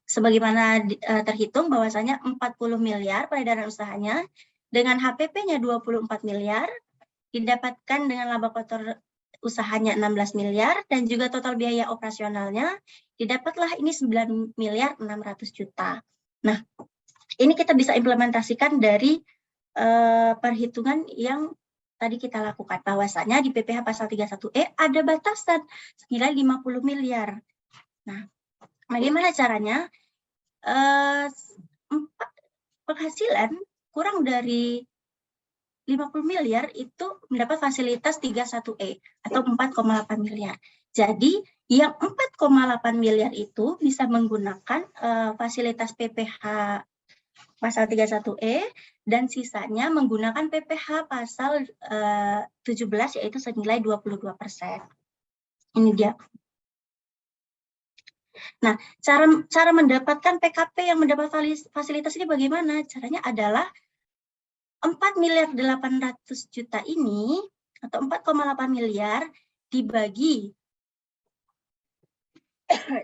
Sebagaimana terhitung bahwasanya 40 miliar peredaran usahanya dengan HPP-nya 24 miliar, didapatkan dengan laba kotor usahanya 16 miliar, dan juga total biaya operasionalnya didapatlah ini 9 miliar 600 juta. Nah, ini kita bisa implementasikan dari perhitungan yang tadi kita lakukan, bahwasanya di PPh pasal 31E ada batasan senilai 50 miliar. Nah, bagaimana caranya? Penghasilan kurang dari 50 miliar itu mendapat fasilitas 31E atau 4,8 miliar. Jadi yang 4,8 miliar itu bisa menggunakan fasilitas PPh pasal 31E dan sisanya menggunakan PPh pasal 17 yaitu senilai 22%. Ini dia. Nah, cara mendapatkan PKP yang mendapat fasilitas ini bagaimana? Caranya adalah 4 miliar 800 juta ini, atau 4,8 miliar, dibagi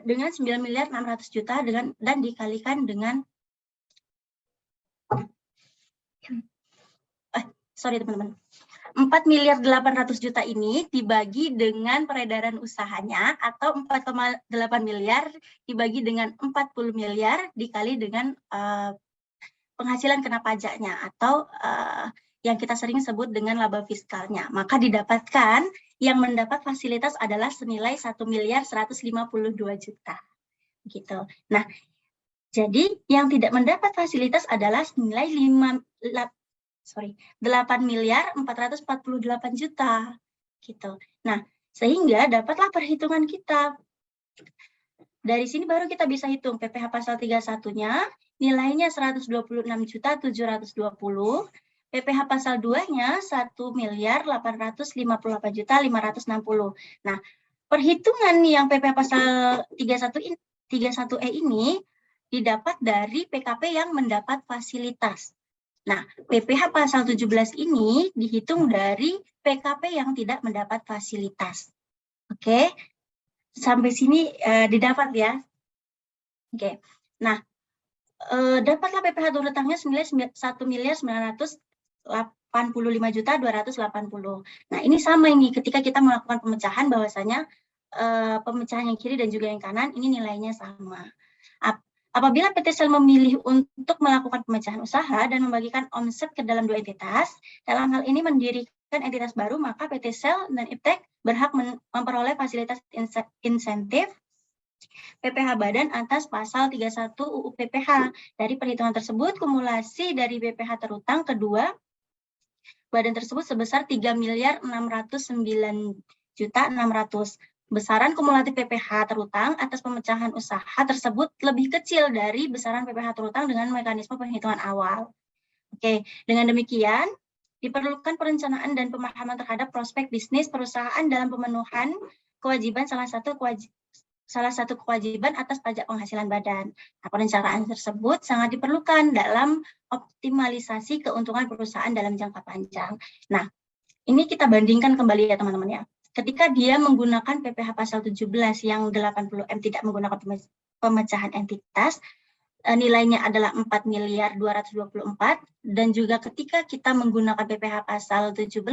dengan 9 miliar 600 juta dan dikalikan dengan, sorry teman-teman, 4 miliar 800 juta ini dibagi dengan peredaran usahanya, atau 4,8 miliar dibagi dengan 40 miliar dikali dengan penghasilan kena pajaknya, atau yang kita sering sebut dengan laba fiskalnya. Maka didapatkan yang mendapat fasilitas adalah senilai 1 miliar 152 juta. Gitu. Nah, jadi yang tidak mendapat fasilitas adalah senilai 8 miliar 448 juta. Gitu. Nah, sehingga dapatlah perhitungan kita. Dari sini baru kita bisa hitung PPh pasal 31-nya, nilainya 126.720, PPh pasal 2-nya 1.858.560. Nah, perhitungan yang PPh pasal 31E ini didapat dari PKP yang mendapat fasilitas. Nah, PPh pasal 17 ini dihitung dari PKP yang tidak mendapat fasilitas. Oke, sampai sini didapat ya. Oke, nah dapatlah PPh turut utangnya senilai 1.985.280. Nah, ini sama ini ketika kita melakukan pemecahan bahwasanya pemecahan yang kiri dan juga yang kanan ini nilainya sama. Apabila PT Sel memilih untuk melakukan pemecahan usaha dan membagikan omset ke dalam 2 entitas, dalam hal ini mendirikan entitas baru, maka PT Sel dan Iptek berhak memperoleh fasilitas insentif PPh badan atas pasal 31 UU PPh. Dari perhitungan tersebut, kumulasi dari BPh terutang kedua badan tersebut sebesar 3.609.600. Besaran kumulatif PPh terutang atas pemecahan usaha tersebut lebih kecil dari besaran PPh terutang dengan mekanisme perhitungan awal. Oke, dengan demikian diperlukan perencanaan dan pemahaman terhadap prospek bisnis perusahaan dalam pemenuhan kewajiban salah satu salah satu kewajiban atas pajak penghasilan badan. Nah, perencanaan tersebut sangat diperlukan dalam optimalisasi keuntungan perusahaan dalam jangka panjang. Nah, ini kita bandingkan kembali ya teman-teman ya. Ketika dia menggunakan PPh pasal 17 yang 80M tidak menggunakan pemecahan entitas, nilainya adalah 4.224, dan juga ketika kita menggunakan PPh pasal 17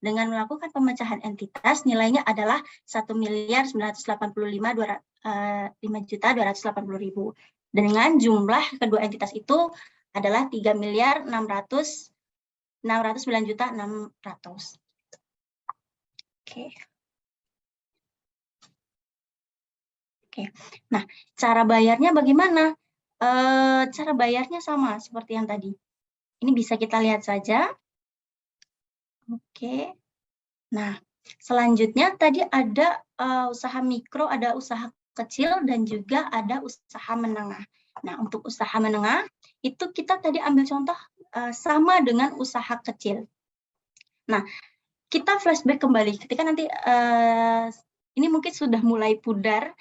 dengan melakukan pemecahan entitas, nilainya adalah 1.985.280.000. Dengan jumlah kedua entitas itu adalah 3.909.600. Oke. Nah, cara bayarnya bagaimana? Cara bayarnya sama seperti yang tadi. Ini bisa kita lihat saja. Oke. Nah, selanjutnya tadi ada usaha mikro, ada usaha kecil, dan juga ada usaha menengah. Nah, untuk usaha menengah, itu kita tadi ambil contoh sama dengan usaha kecil. Nah, kita flashback kembali. Ketika nanti, ini mungkin sudah mulai pudar,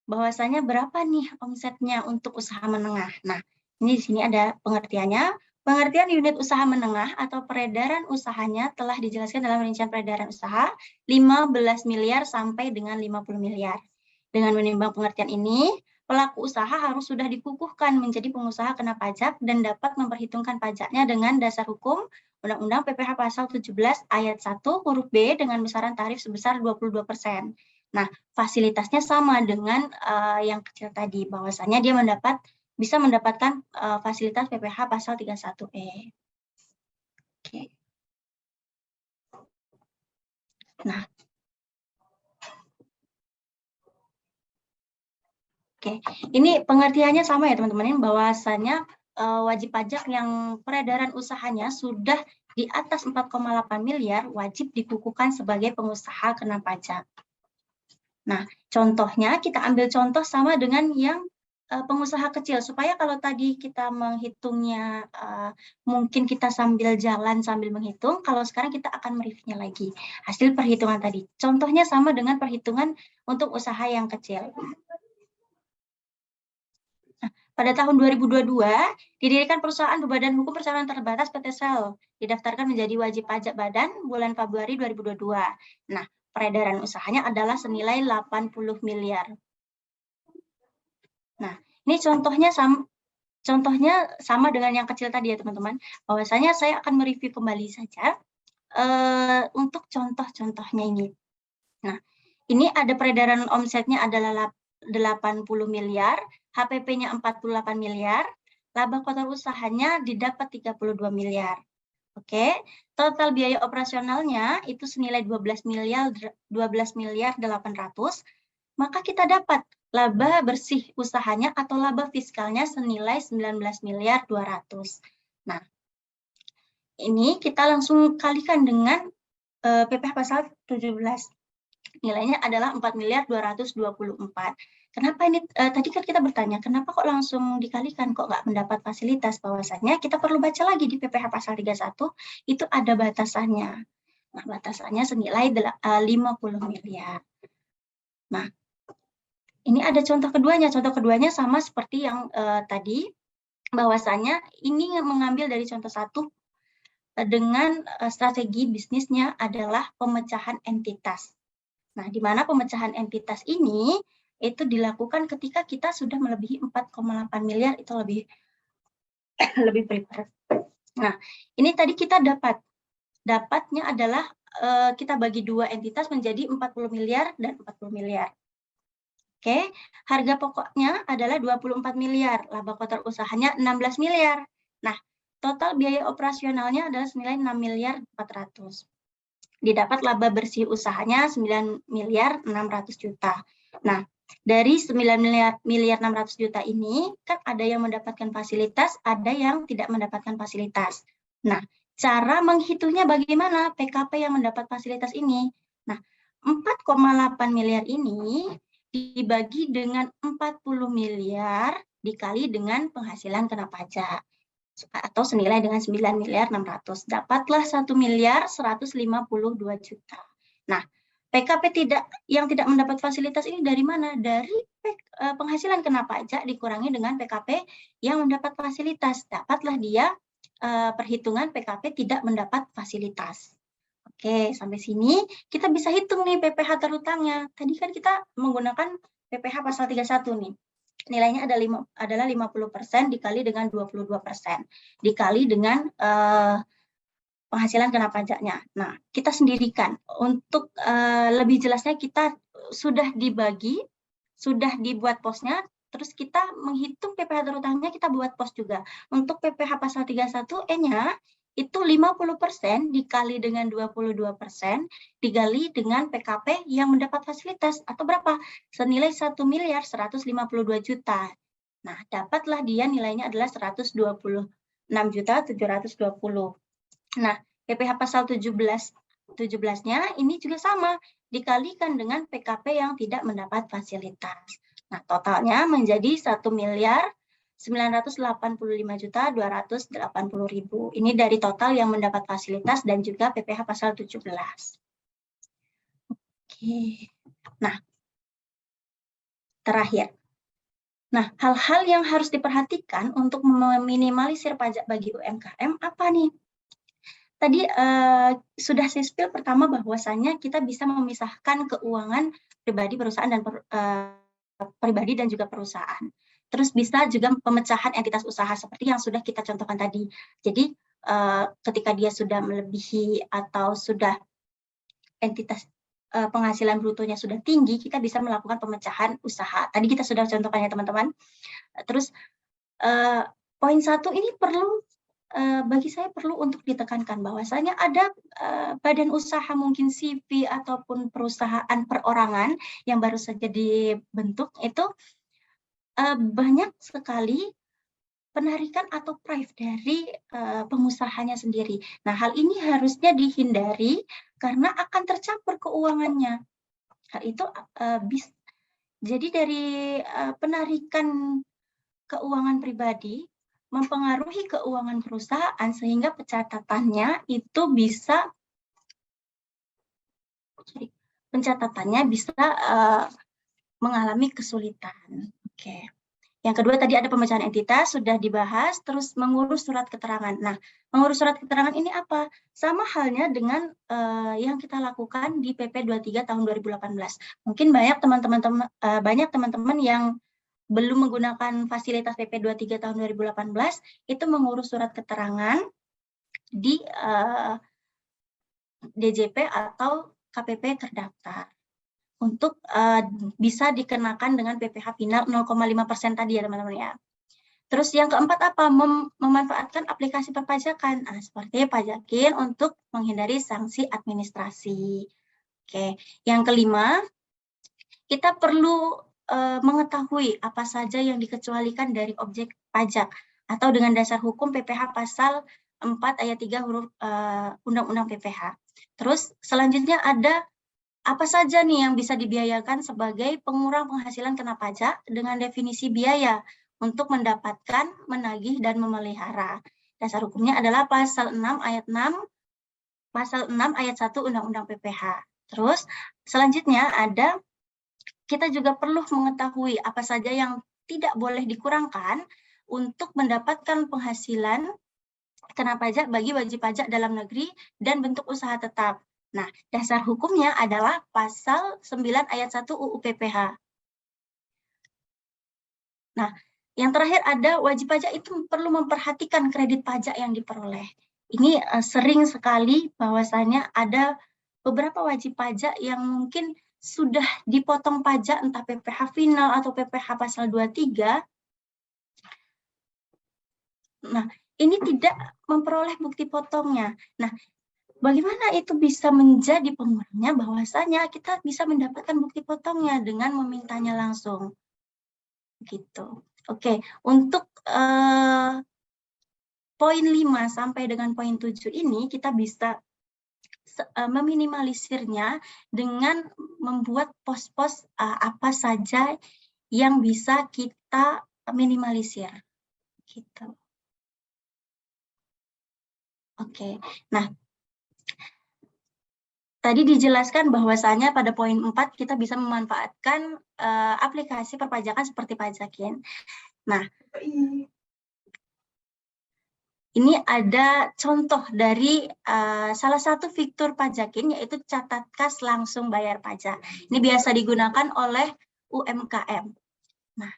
bahwasanya berapa nih omsetnya untuk usaha menengah. Nah, ini di sini ada pengertiannya. Pengertian unit usaha menengah atau peredaran usahanya telah dijelaskan dalam rincian peredaran usaha 15 miliar sampai dengan 50 miliar. Dengan menimbang pengertian ini, pelaku usaha harus sudah dikukuhkan menjadi pengusaha kena pajak dan dapat memperhitungkan pajaknya dengan dasar hukum Undang-Undang PPh pasal 17 ayat 1 huruf B dengan besaran tarif sebesar 22%. Nah, fasilitasnya sama dengan yang kecil tadi, bahwasannya dia bisa mendapatkan fasilitas PPh pasal 31E. Oke. Nah, oke, ini pengertiannya sama ya teman-teman, bahwasannya wajib pajak yang peredaran usahanya sudah di atas 4,8 miliar wajib dikukuhkan sebagai pengusaha kena pajak. Nah, contohnya kita ambil contoh sama dengan yang pengusaha kecil, supaya kalau tadi kita menghitungnya mungkin kita sambil jalan sambil menghitung, kalau sekarang kita akan mereviewnya lagi hasil perhitungan tadi. Contohnya sama dengan perhitungan untuk usaha yang kecil. Nah, pada tahun 2022 didirikan perusahaan berbadan hukum perseroan terbatas PT Sel, didaftarkan menjadi wajib pajak badan bulan Februari 2022. Nah, peredaran usahanya adalah senilai 80 miliar. Nah, ini contohnya sama dengan yang kecil tadi ya teman-teman. Bahwasanya saya akan mereview kembali saja untuk contoh-contohnya ini. Nah, ini ada peredaran omsetnya adalah 80 miliar, HPP-nya 48 miliar, laba kotor usahanya didapat 32 miliar. Oke, total biaya operasionalnya itu senilai 12 miliar 800, maka kita dapat laba bersih usahanya atau laba fiskalnya senilai 19 miliar 200. Nah, ini kita langsung kalikan dengan PPh pasal 17. Nilainya adalah 4 miliar 224. Kenapa ini, tadi kan kita bertanya, kenapa kok langsung dikalikan, kok nggak mendapat fasilitas? Bahwasannya kita perlu baca lagi di PPh pasal 31, itu ada batasannya. Nah, batasannya senilai 50 miliar. Nah, ini ada contoh keduanya. Contoh keduanya sama seperti yang tadi, bahwasannya ini mengambil dari contoh satu dengan strategi bisnisnya adalah pemecahan entitas. Nah, di mana pemecahan entitas ini itu dilakukan ketika kita sudah melebihi 4,8 miliar, itu lebih prefer. Nah, ini tadi kita dapatnya adalah kita bagi dua entitas menjadi 40 miliar dan 40 miliar. Oke, harga pokoknya adalah 24 miliar, laba kotor usahanya 16 miliar. Nah, total biaya operasionalnya adalah senilai 6 miliar 400. Didapat laba bersih usahanya 9 miliar 600 juta. Nah, dari 9 miliar 600 juta ini, kan ada yang mendapatkan fasilitas, ada yang tidak mendapatkan fasilitas. Nah, cara menghitungnya bagaimana PKP yang mendapat fasilitas ini? Nah, 4,8 miliar ini dibagi dengan 40 miliar dikali dengan penghasilan kena pajak, atau senilai dengan 9 miliar 600. Dapatlah 1 miliar 152 juta. Nah, PKP yang tidak mendapat fasilitas ini dari mana? Dari penghasilan kena pajak dikurangi dengan PKP yang mendapat fasilitas. Dapatlah dia perhitungan PKP tidak mendapat fasilitas. Oke, sampai sini kita bisa hitung nih PPh terhutangnya. Tadi kan kita menggunakan PPh pasal 31 nih. Nilainya adalah 50% dikali dengan 22%. Dikali dengan penghasilan kena pajaknya. Nah, kita sendirikan. Untuk lebih jelasnya kita sudah dibagi, sudah dibuat posnya, terus kita menghitung PPh terhutangnya, kita buat pos juga. Untuk PPh pasal 31E-nya, itu 50% dikali dengan 22% dikali dengan PKP yang mendapat fasilitas, atau berapa? Senilai 1.152.000.000. Nah, dapatlah dia nilainya adalah 126.720.000. Nah, PPh pasal 17-nya ini juga sama, dikalikan dengan PKP yang tidak mendapat fasilitas. Nah, totalnya menjadi 1.985.280.000. Ini dari total yang mendapat fasilitas dan juga PPh pasal 17. Oke. Nah, terakhir. Nah, hal-hal yang harus diperhatikan untuk meminimalisir pajak bagi UMKM apa nih? Tadi sudah saya spill pertama bahwasannya kita bisa memisahkan keuangan pribadi perusahaan dan pribadi dan juga perusahaan. Terus bisa juga pemecahan entitas usaha seperti yang sudah kita contohkan tadi. Jadi ketika dia sudah melebihi atau sudah entitas penghasilan brutonya sudah tinggi, kita bisa melakukan pemecahan usaha. Tadi kita sudah contohkan ya teman-teman. Terus poin 1 ini bagi saya perlu untuk ditekankan bahwasanya ada badan usaha mungkin CV ataupun perusahaan perorangan yang baru saja dibentuk itu banyak sekali penarikan atau prive dari pengusahanya sendiri. Nah, hal ini harusnya dihindari karena akan tercampur keuangannya. Hal itu jadi dari penarikan keuangan pribadi mempengaruhi keuangan perusahaan sehingga pencatatannya itu bisa mengalami kesulitan. Oke. Yang kedua tadi ada pemecahan entitas sudah dibahas, terus mengurus surat keterangan. Nah, mengurus surat keterangan ini apa? Sama halnya dengan yang kita lakukan di PP 23 tahun 2018. Mungkin banyak teman-teman yang belum menggunakan fasilitas PP 23 tahun 2018 itu mengurus surat keterangan di DJP atau KPP terdaftar untuk bisa dikenakan dengan PPh final 0,5% tadi ya teman-teman ya. Terus yang keempat apa? Memanfaatkan aplikasi perpajakan. Nah, seperti Pajakin untuk menghindari sanksi administrasi. Oke, yang kelima, kita perlu mengetahui apa saja yang dikecualikan dari objek pajak atau dengan dasar hukum PPh pasal 4 ayat 3 huruf Undang-Undang PPh. Terus selanjutnya ada apa saja nih yang bisa dibiayakan sebagai pengurang penghasilan kena pajak dengan definisi biaya untuk mendapatkan, menagih, dan memelihara. Dasar hukumnya adalah pasal 6 ayat 1 Undang-Undang PPh. Terus selanjutnya ada kita juga perlu mengetahui apa saja yang tidak boleh dikurangkan untuk mendapatkan penghasilan kena pajak bagi wajib pajak dalam negeri dan bentuk usaha tetap. Nah, dasar hukumnya adalah pasal 9 ayat 1 UU PPh. Nah, yang terakhir ada wajib pajak itu perlu memperhatikan kredit pajak yang diperoleh. Ini sering sekali bahwasanya ada beberapa wajib pajak yang mungkin sudah dipotong pajak entah PPh final atau PPh pasal 23. Nah, ini tidak memperoleh bukti potongnya. Nah, bagaimana itu bisa menjadi pengurangnya bahwasanya kita bisa mendapatkan bukti potongnya dengan memintanya langsung. Gitu. Oke, untuk poin 5 sampai dengan poin 7 ini kita bisa meminimalisirnya dengan membuat pos-pos apa saja yang bisa kita minimalisir. Gitu. Oke, nah tadi dijelaskan bahwasanya pada poin 4 kita bisa memanfaatkan aplikasi perpajakan seperti Pajakin. Nah, ini ada contoh dari salah satu fitur Pajakin, yaitu catat kas langsung bayar pajak. Ini biasa digunakan oleh UMKM. Nah,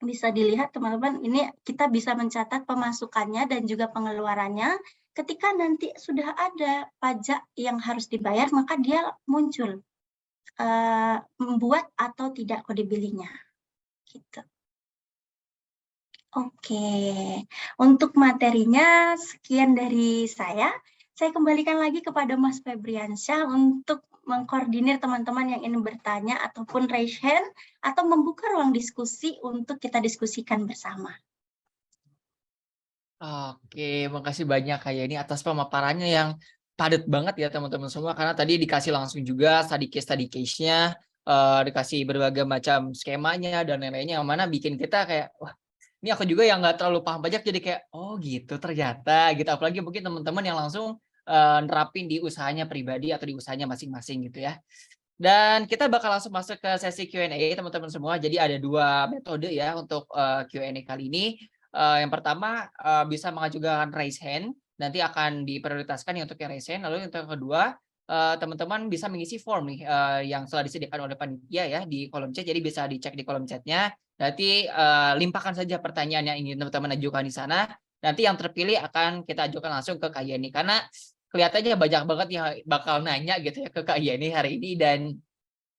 bisa dilihat teman-teman, ini kita bisa mencatat pemasukannya dan juga pengeluarannya. Ketika nanti sudah ada pajak yang harus dibayar, maka dia muncul membuat atau tidak kode billingnya. Gitu. Oke, untuk materinya sekian dari saya. Saya kembalikan lagi kepada Mas Febriansyah untuk mengkoordinir teman-teman yang ingin bertanya ataupun raise hand atau membuka ruang diskusi untuk kita diskusikan bersama. Oke, makasih banyak Kak Yeni atas pemaparannya yang padat banget ya teman-teman semua, karena tadi dikasih langsung juga study case-nya, dikasih berbagai macam skemanya dan lain-lainnya, yang mana bikin kita kayak, wah, ini aku juga yang nggak terlalu paham pajak jadi kayak, oh gitu ternyata gitu. Apalagi mungkin teman-teman yang langsung nerapin di usahanya pribadi atau di usahanya masing-masing gitu ya. Dan kita bakal langsung masuk ke sesi Q&A teman-teman semua. Jadi ada 2 metode ya untuk Q&A kali ini. Yang pertama bisa mengajukan raise hand, nanti akan diprioritaskan ya untuk yang raise hand. Lalu yang kedua, teman-teman bisa mengisi form nih yang telah disediakan oleh panitia ya di kolom chat. Jadi bisa dicek di kolom chatnya. Nanti limpahkan saja pertanyaan yang ingin teman-teman ajukan di sana. Nanti yang terpilih akan kita ajukan langsung ke Kak Yeni, karena kelihatannya banyak banget yang bakal nanya gitu ya ke Kak Yeni hari ini, dan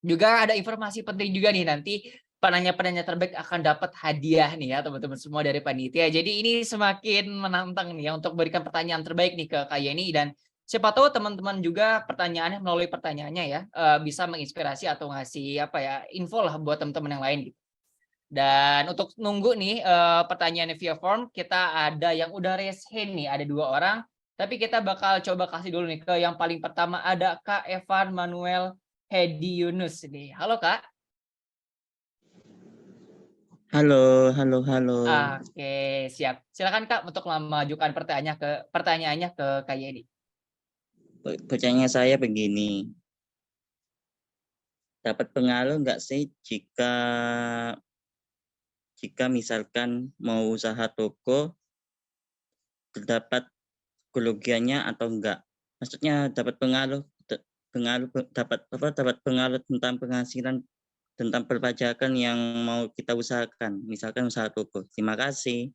juga ada informasi penting juga nih, nanti penanya-penanya terbaik akan dapat hadiah nih ya teman-teman semua dari panitia. Jadi ini semakin menantang nih ya untuk berikan pertanyaan terbaik nih ke Kak Yeni, dan siapa tahu teman-teman juga pertanyaannya melalui pertanyaannya ya bisa menginspirasi atau ngasih apa ya info lah buat teman-teman yang lain gitu. Dan untuk nunggu nih pertanyaannya via form, kita ada yang udah raise hand nih, ada 2 orang. Tapi kita bakal coba kasih dulu nih ke yang paling pertama, ada Kak Evan Manuel Hedi Yunus nih. Halo Kak. Halo. Oke, siap. Silakan Kak untuk mengajukan pertanyaannya ke Kak Yedi. Pertanyaan saya begini. Dapat pengaruh nggak sih jika misalkan mau usaha toko terdapat kerugiannya atau enggak? Maksudnya dapat pengaruh tentang penghasilan tentang perpajakan yang mau kita usahakan, misalkan usaha toko. Terima kasih.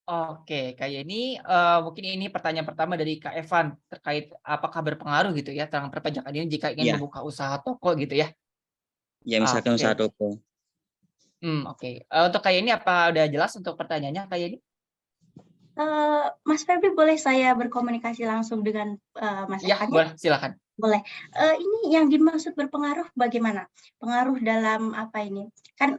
Oke, kayak ini mungkin ini pertanyaan pertama dari Kak Evan terkait apakah berpengaruh gitu ya tentang perpajakan ini jika ingin Iya. membuka usaha toko gitu ya. Ya, misalkan Oke. usaha toko. Oke. Untuk kayak ini apa udah jelas untuk pertanyaannya kayak ini? Mas Febri, boleh saya berkomunikasi langsung dengan Mas Ya, Evan? boleh, silakan. Boleh. Ini yang dimaksud berpengaruh bagaimana? Pengaruh dalam apa ini? Kan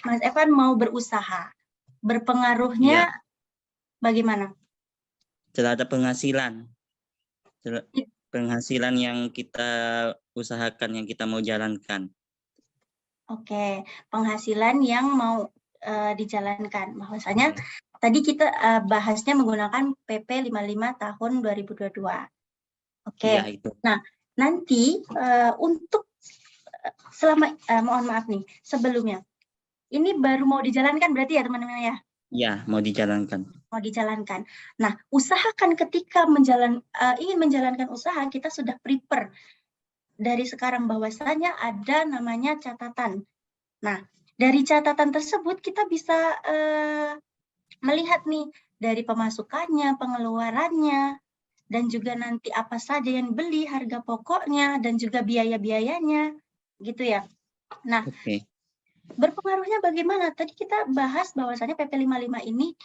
Mas Evan mau berusaha, berpengaruhnya bagaimana? Terhadap penghasilan yang kita usahakan, yang kita mau jalankan. Oke, penghasilan yang mau dijalankan. Bahwasanya tadi kita bahasnya menggunakan PP 55 tahun 2022. Oke. Ya, itu. Nah, nanti untuk selama mohon maaf nih, sebelumnya ini baru mau dijalankan berarti ya teman-teman ya? Ya, mau dijalankan. Mau dijalankan. Nah, usahakan ketika ingin menjalankan usaha, kita sudah prepare dari sekarang bahwasanya ada namanya catatan. Nah, dari catatan tersebut kita bisa melihat nih dari pemasukannya, pengeluarannya, dan juga nanti apa saja yang beli, harga pokoknya, dan juga biaya-biayanya, gitu ya. Nah, berpengaruhnya bagaimana? Tadi kita bahas bahwasanya PP 55 ini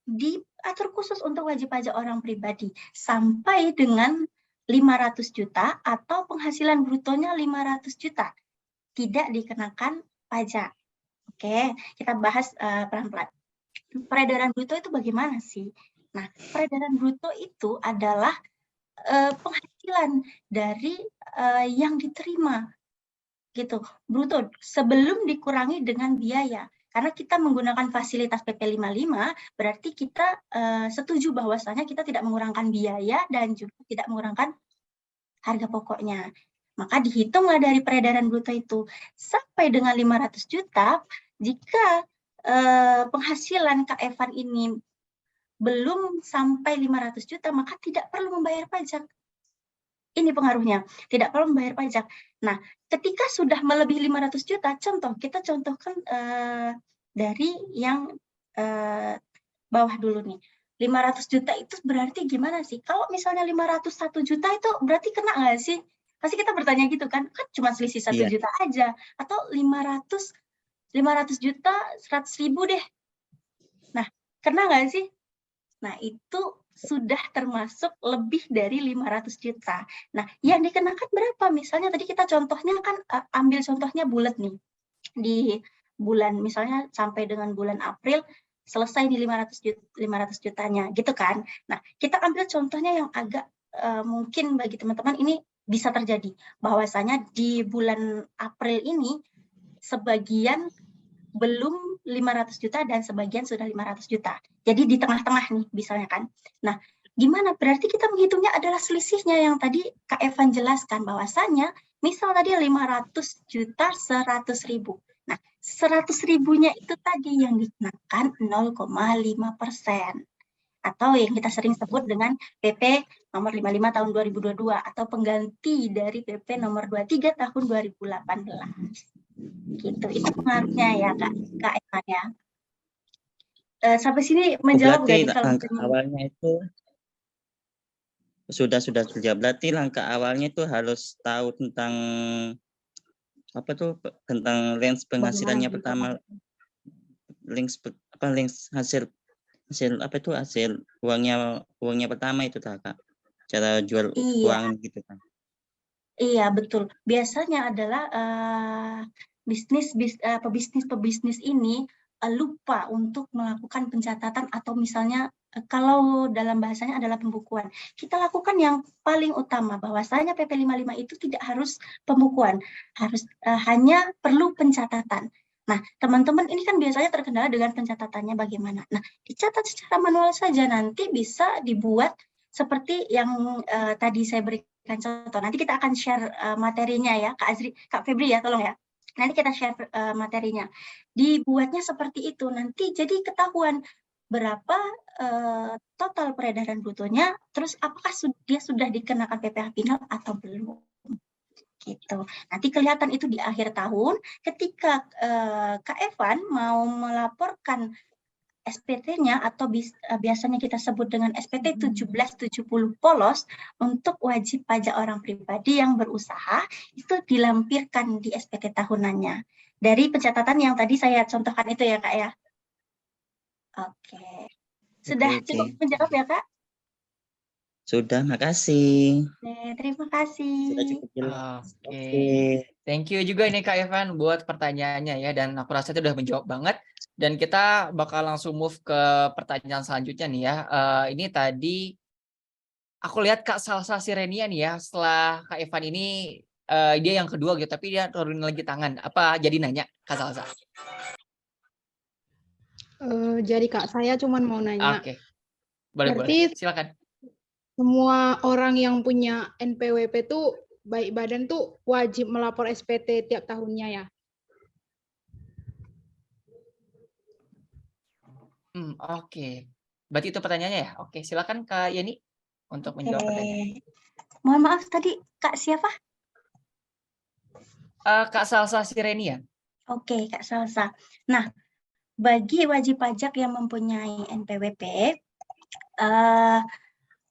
diatur khusus untuk wajib pajak orang pribadi sampai dengan 500 juta atau penghasilan brutonya 500 juta. Tidak dikenakan pajak. Oke, kita bahas pelan-pelan. Peredaran bruto itu bagaimana sih? Nah, peredaran bruto itu adalah penghasilan dari yang diterima, gitu. Bruto sebelum dikurangi dengan biaya. Karena kita menggunakan fasilitas PP 55, berarti kita setuju bahwasanya kita tidak mengurangkan biaya dan juga tidak mengurangkan harga pokoknya. Maka dihitunglah dari peredaran bruto itu sampai dengan 500 juta, jika penghasilan Kak Evan ini belum sampai 500 juta, maka tidak perlu membayar pajak. Ini pengaruhnya, tidak perlu membayar pajak. Nah, ketika sudah melebihi 500 juta, kita contohkan dari yang bawah dulu nih. 500 juta itu berarti gimana sih? Kalau misalnya 501 juta itu berarti kena nggak sih? Pasti kita bertanya gitu kan cuma selisih 1 Iya. juta aja. Atau 500 juta 100 ribu deh. Nah, kena nggak sih? Nah, itu sudah termasuk lebih dari 500 juta. Nah, yang dikenakan berapa? Misalnya tadi kita contohnya kan ambil contohnya bulat nih. Di bulan misalnya sampai dengan bulan April selesai di 500 jutanya gitu kan. Nah, kita ambil contohnya yang agak mungkin bagi teman-teman ini bisa terjadi. Bahwasanya di bulan April ini sebagian belum 500 juta dan sebagian sudah 500 juta. Jadi di tengah-tengah nih misalnya kan. Nah, gimana? Berarti kita menghitungnya adalah selisihnya yang tadi Kak Evan jelaskan bahwasanya misal tadi 500 juta 100 ribu. Nah, 100 ribunya itu tadi yang dikenakan 0,5%. Atau yang kita sering sebut dengan PP nomor 55 tahun 2022 atau pengganti dari PP nomor 23 tahun 2018. Gitu, itu pengaruhnya ya Kak Evan ya. Sampai sini menjawab Berarti nggak nih langkah awalnya itu sudah terjawab. Berarti langkah awalnya itu harus tahu tentang tentang range penghasilannya pertama, hasil uangnya pertama itu Kak. Cara jual uang gitu kan. Iya, betul. Biasanya adalah pebisnis ini lupa untuk melakukan pencatatan atau misalnya kalau dalam bahasanya adalah pembukuan. Kita lakukan yang paling utama bahwasanya PP 55 itu tidak harus pembukuan, harus hanya perlu pencatatan. Nah, teman-teman ini kan biasanya terkendala dengan pencatatannya bagaimana. Nah, dicatat secara manual saja, nanti bisa dibuat seperti yang tadi saya berikan contoh. Nanti kita akan share materinya ya, Kak Febri ya, tolong ya. Nanti kita share materinya. Dibuatnya seperti itu, nanti jadi ketahuan berapa total peredaran brutonya, terus apakah dia sudah dikenakan PPh final atau belum. Gitu. Nanti kelihatan itu di akhir tahun, ketika Kak Evan mau melaporkan SPT-nya atau biasanya kita sebut dengan SPT 1770 polos untuk wajib pajak orang pribadi yang berusaha, itu dilampirkan di SPT tahunannya. Dari pencatatan yang tadi saya contohkan itu ya Kak ya. Oke. Sudah cukup menjawab ya Kak? Sudah, makasih. Terima kasih. Sudah cukup jelas. Oke. Thank you juga nih Kak Evan buat pertanyaannya ya, dan aku rasa itu udah menjawab banget. Dan kita bakal langsung move ke pertanyaan selanjutnya nih ya. Ini tadi aku lihat Kak Salsa Sirenia nih ya, setelah Kak Evan ini dia yang kedua gitu, tapi dia turunin lagi tangan. Apa jadi nanya Kak Salsa? Jadi Kak, saya cuma mau nanya. Oke. Boleh. Silakan. Semua orang yang punya NPWP tuh baik badan tuh wajib melapor SPT tiap tahunnya ya? Oke. Berarti itu pertanyaannya ya? Oke, silakan Kak Yeni untuk menjawab pertanyaan. Mohon maaf tadi Kak siapa? Kak Salsa Sirenia. Oke, Kak Salsa. Nah, bagi wajib pajak yang mempunyai NPWP,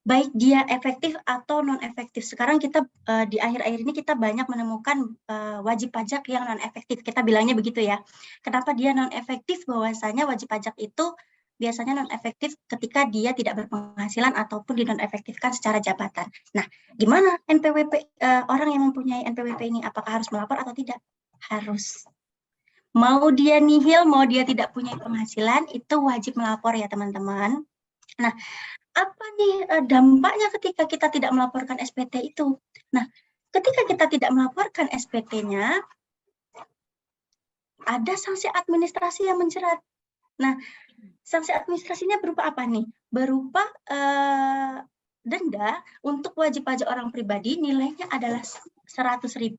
baik dia efektif atau non efektif. Sekarang kita di akhir-akhir ini kita banyak menemukan wajib pajak yang non efektif. Kita bilangnya begitu ya. Kenapa dia non efektif? Bahwasanya wajib pajak itu biasanya non efektif ketika dia tidak berpenghasilan ataupun dinonefektifkan secara jabatan. Nah, gimana NPWP orang yang mempunyai NPWP ini apakah harus melapor atau tidak? Harus. Mau dia nihil, mau dia tidak punya penghasilan, itu wajib melapor ya teman-teman. Nah, apa nih dampaknya ketika kita tidak melaporkan SPT itu? Nah, ketika kita tidak melaporkan SPT-nya, ada sanksi administrasi yang menjerat. Nah, sanksi administrasinya berupa apa nih? Berupa denda untuk wajib pajak orang pribadi nilainya adalah 100.000,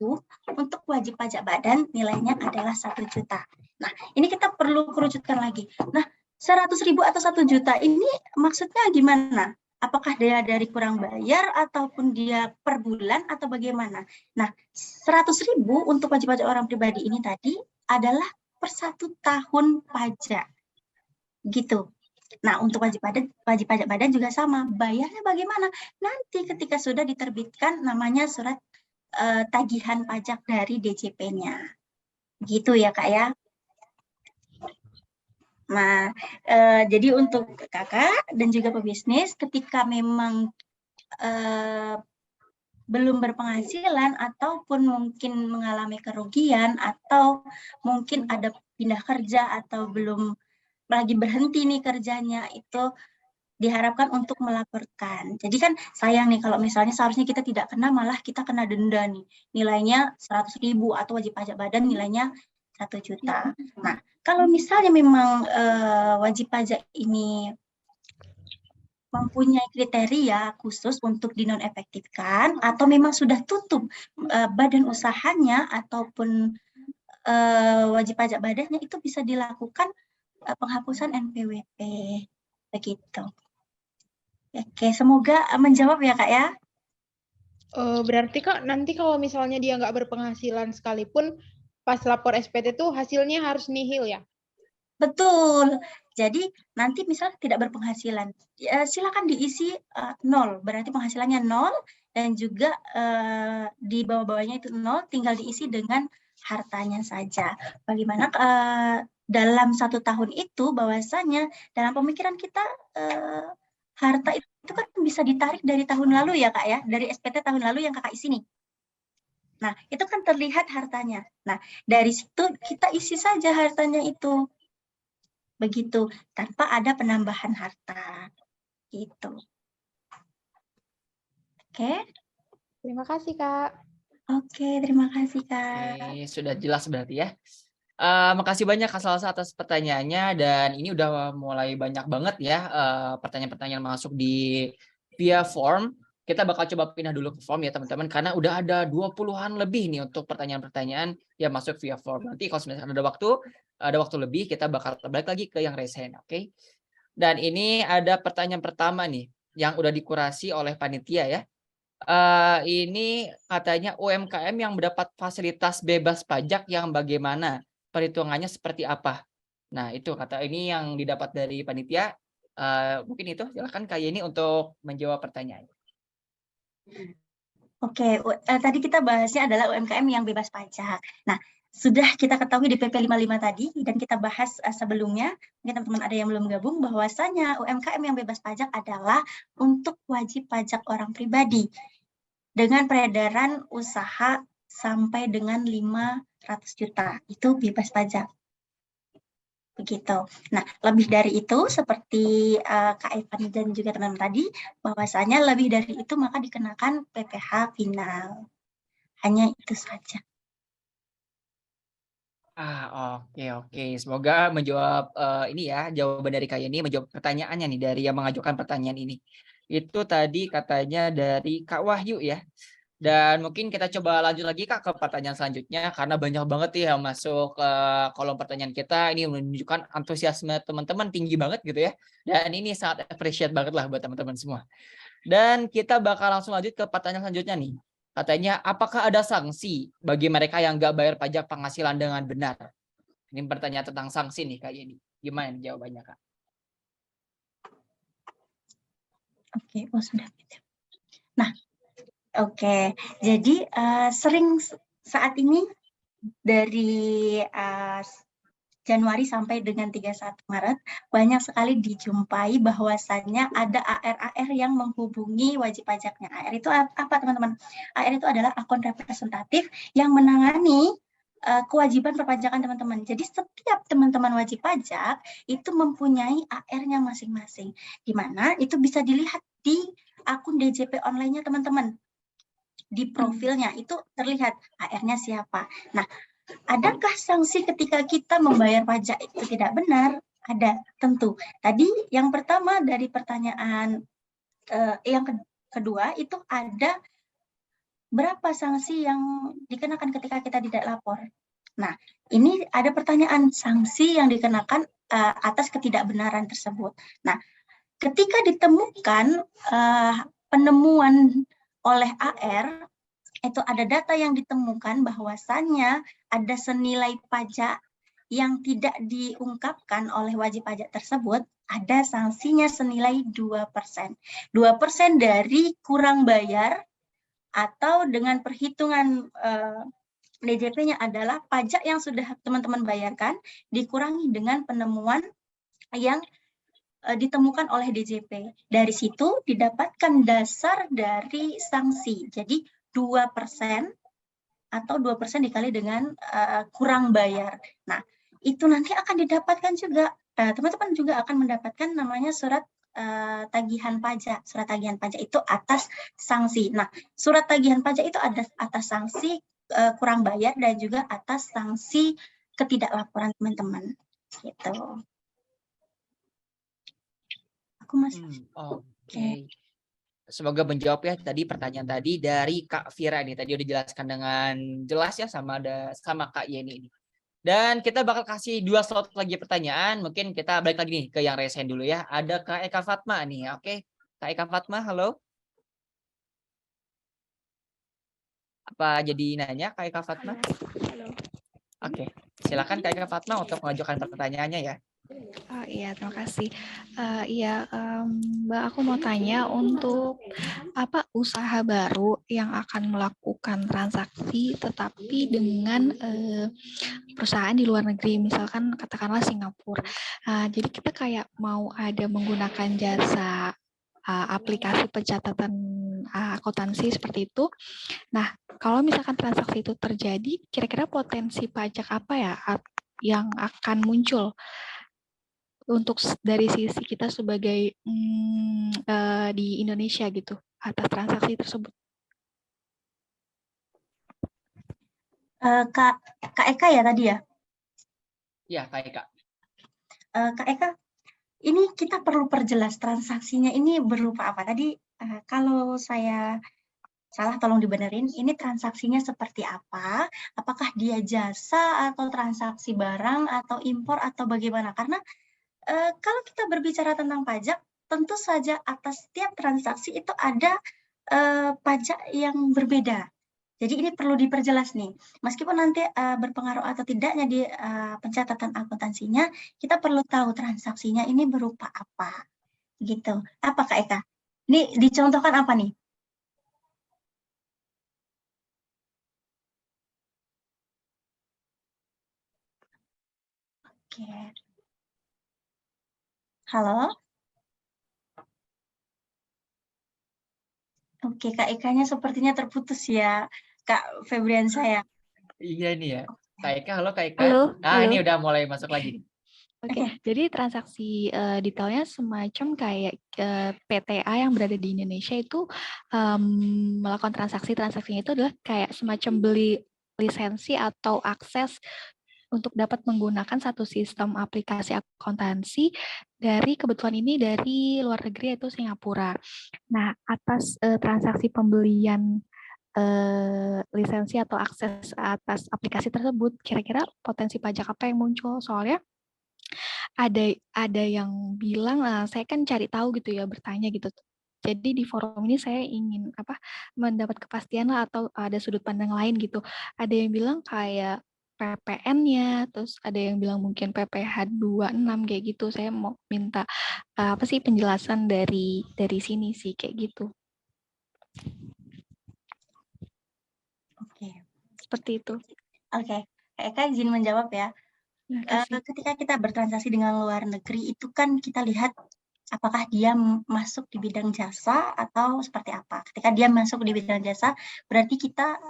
untuk wajib pajak badan nilainya adalah 1 juta. Nah, ini kita perlu kerucutkan lagi. Nah, 100.000 atau 1 juta ini maksudnya gimana? Apakah dia dari kurang bayar ataupun dia per bulan atau bagaimana? Nah, 100.000 untuk wajib pajak orang pribadi ini tadi adalah per 1 tahun pajak. Gitu. Nah, untuk wajib pajak badan juga sama. Bayarnya bagaimana? Nanti ketika sudah diterbitkan namanya surat tagihan pajak dari DJP-nya. Gitu ya, Kak ya. Nah, jadi untuk kakak dan juga pebisnis, ketika memang belum berpenghasilan ataupun mungkin mengalami kerugian atau mungkin ada pindah kerja atau belum lagi berhenti nih kerjanya, itu diharapkan untuk melaporkan. Jadi kan sayang nih kalau misalnya seharusnya kita tidak kena, malah kita kena denda nih. Nilainya 100.000 atau wajib pajak badan nilainya 1 juta. Nah, kalau misalnya memang wajib pajak ini mempunyai kriteria khusus untuk dinonefektifkan atau memang sudah tutup badan usahanya ataupun wajib pajak badannya, itu bisa dilakukan penghapusan NPWP. Begitu. Oke, semoga menjawab ya, Kak ya. Berarti Kak, nanti kalau misalnya dia nggak berpenghasilan sekalipun, pas lapor SPT tuh hasilnya harus nihil ya? Betul. Jadi nanti misalnya tidak berpenghasilan, ya, silakan diisi 0, berarti penghasilannya 0, dan juga di bawah-bawahnya itu 0, tinggal diisi dengan hartanya saja. Bagaimana dalam 1 tahun itu bahwasanya dalam pemikiran kita harta itu kan bisa ditarik dari tahun lalu ya, Kak ya, dari SPT tahun lalu yang Kakak isi nih. Nah, itu kan terlihat hartanya. Nah, dari situ kita isi saja hartanya itu. Begitu, tanpa ada penambahan harta. Gitu. Oke. Terima kasih Kak. Oke, terima kasih Kak. Oke, sudah jelas berarti ya. Makasih banyak Kak Salsa atas pertanyaannya, dan ini udah mulai banyak banget ya pertanyaan-pertanyaan masuk di via form. Kita bakal coba pindah dulu ke form ya teman-teman, karena udah ada 20-an lebih nih untuk pertanyaan-pertanyaan yang masuk via form. Nanti kalau misalkan ada waktu lebih, kita bakal balik lagi ke yang raise hand, oke? Dan ini ada pertanyaan pertama nih yang udah dikurasi oleh panitia ya. Ini katanya UMKM yang mendapat fasilitas bebas pajak yang bagaimana? Perhitungannya seperti apa? Nah, itu kata ini yang didapat dari panitia. Mungkin itu, silakan Kak Yeni untuk menjawab pertanyaan. Oke, tadi kita bahasnya adalah UMKM yang bebas pajak. Nah, sudah kita ketahui di PP 55 tadi, dan kita bahas sebelumnya, mungkin teman-teman ada yang belum gabung, bahwasanya UMKM yang bebas pajak adalah untuk wajib pajak orang pribadi dengan peredaran usaha sampai dengan 500 juta, itu bebas pajak. Begitu. Nah, lebih dari itu seperti Kak Evan dan juga teman-teman tadi, bahwasanya lebih dari itu maka dikenakan PPh final. Hanya itu saja. Oke. Semoga menjawab ini ya, jawaban dari Kak Yeni, menjawab pertanyaannya nih dari yang mengajukan pertanyaan ini. Itu tadi katanya dari Kak Wahyu ya. Dan mungkin kita coba lanjut lagi Kak ke pertanyaan selanjutnya, karena banyak banget ya yang masuk ke kolom pertanyaan kita. Ini menunjukkan antusiasme teman-teman tinggi banget gitu ya. Dan ini sangat appreciate banget lah buat teman-teman semua. Dan kita bakal langsung lanjut ke pertanyaan selanjutnya nih. Katanya, apakah ada sanksi bagi mereka yang nggak bayar pajak penghasilan dengan benar? Ini pertanyaan tentang sanksi nih Kak Yeni. Gimana jawabannya Kak? Oke, sudah. Nah, oke, jadi sering saat ini dari Januari sampai dengan 31 Maret banyak sekali dijumpai bahwasannya ada AR-AR yang menghubungi wajib pajaknya. AR itu apa teman-teman? AR itu adalah akun representatif yang menangani kewajiban perpajakan teman-teman. Jadi setiap teman-teman wajib pajak itu mempunyai AR-nya masing-masing, di mana itu bisa dilihat di akun DJP online-nya teman-teman. Di profilnya itu terlihat AR-nya siapa. Nah, adakah sanksi ketika kita membayar pajak itu tidak benar? Ada, tentu. Tadi yang pertama dari pertanyaan yang kedua itu ada berapa sanksi yang dikenakan ketika kita tidak lapor. Nah, ini ada pertanyaan sanksi yang dikenakan atas ketidakbenaran tersebut. Nah, ketika ditemukan penemuan oleh AR, itu ada data yang ditemukan bahwasannya ada senilai pajak yang tidak diungkapkan oleh wajib pajak tersebut, ada sanksinya senilai 2%. 2% dari kurang bayar atau dengan perhitungan DJP-nya adalah pajak yang sudah teman-teman bayarkan dikurangi dengan penemuan yang ditemukan oleh DJP. Dari situ didapatkan dasar dari sanksi. Jadi 2% atau 2% dikali dengan kurang bayar. Nah, itu nanti akan didapatkan juga. Teman-teman juga akan mendapatkan namanya surat tagihan pajak. Surat tagihan pajak itu atas sanksi. Nah, surat tagihan pajak itu ada atas sanksi kurang bayar dan juga atas sanksi ketidaklaporan teman-teman. Gitu. Aku masih. Oke. Semoga menjawab ya tadi pertanyaan tadi dari Kak Vira nih. Tadi udah dijelaskan dengan jelas ya sama Kak Yeni ini. Dan kita bakal kasih 2 slot lagi pertanyaan. Mungkin kita balik lagi nih ke yang resen dulu ya. Ada Kak Eka Fatma nih. Oke. Kak Eka Fatma, halo. Apa jadi nanya Kak Eka Fatma? Halo. Oke. Silakan Kak Eka Fatma untuk mengajukan pertanyaannya ya. Oh iya, terima kasih. Mbak, aku mau tanya untuk apa usaha baru yang akan melakukan transaksi tetapi dengan perusahaan di luar negeri, misalkan katakanlah Singapura. Jadi kita kayak mau ada menggunakan jasa aplikasi pencatatan akuntansi seperti itu. Nah, kalau misalkan transaksi itu terjadi, kira-kira potensi pajak apa ya yang akan muncul untuk dari sisi kita sebagai di Indonesia gitu atas transaksi tersebut? Kak Eka ya tadi ya? Iya, Kak Eka. Kak Eka, ini kita perlu perjelas transaksinya ini berupa apa? Tadi kalau saya salah tolong dibenerin, ini transaksinya seperti apa? Apakah dia jasa atau transaksi barang atau impor atau bagaimana? Karena kalau kita berbicara tentang pajak, tentu saja atas setiap transaksi itu ada pajak yang berbeda. Jadi ini perlu diperjelas nih. Meskipun nanti berpengaruh atau tidaknya di pencatatan akuntansinya, kita perlu tahu transaksinya ini berupa apa. Gitu. Apa Kak Eka? Ini dicontohkan apa nih? Oke. Halo? Oke, Kak Eka-nya sepertinya terputus ya, Kak Febrian saya. Iya nih ya. Kak Eka, halo Kak Eka. Halo, Nah, halo. ini udah mulai masuk lagi. Oke, jadi transaksi detailnya semacam kayak PTA yang berada di Indonesia itu melakukan transaksinya itu adalah kayak semacam beli lisensi atau akses untuk dapat menggunakan satu sistem aplikasi akuntansi dari kebetulan ini dari luar negeri yaitu Singapura. Nah, atas transaksi pembelian lisensi atau akses atas aplikasi tersebut, kira-kira potensi pajak apa yang muncul? Soalnya ada yang bilang, saya kan cari tahu gitu ya, bertanya gitu. Jadi di forum ini saya ingin mendapat kepastian lah atau ada sudut pandang lain gitu. Ada yang bilang kayak PPN-nya, terus ada yang bilang mungkin PPh 26 kayak gitu. Saya mau minta penjelasan dari sini sih kayak gitu. Oke. Seperti itu. Oke. Kak Eka izin menjawab ya. Ketika kita bertransaksi dengan luar negeri itu kan kita lihat apakah dia masuk di bidang jasa atau seperti apa. Ketika dia masuk di bidang jasa, berarti kita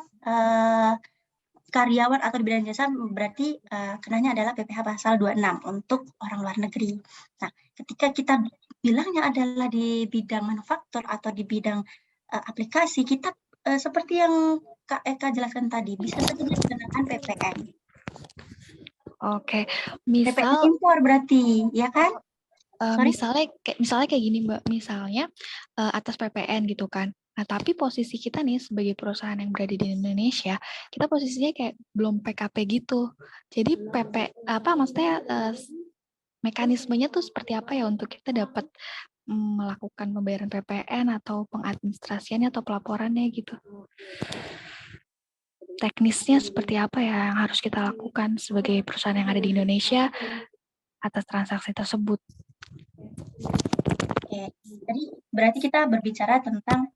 karyawan atau di bidang jasa berarti kenanya adalah PPh pasal 26 untuk orang luar negeri. Nah, ketika kita bilangnya adalah di bidang manufaktur atau di bidang aplikasi, kita seperti yang Kak Eka jelaskan tadi, bisa saja dikenakan PPN. Oke, PPN misal impor berarti, ya kan? Sorry? misalnya kayak gini Mbak, misalnya atas PPN gitu kan. Nah, tapi posisi kita nih sebagai perusahaan yang berada di Indonesia, kita posisinya kayak belum PKP gitu. Jadi maksudnya mekanismenya tuh seperti apa ya untuk kita dapat melakukan pembayaran PPN atau pengadministrasiannya atau pelaporannya gitu. Teknisnya seperti apa ya yang harus kita lakukan sebagai perusahaan yang ada di Indonesia atas transaksi tersebut. Oke, jadi berarti kita berbicara tentang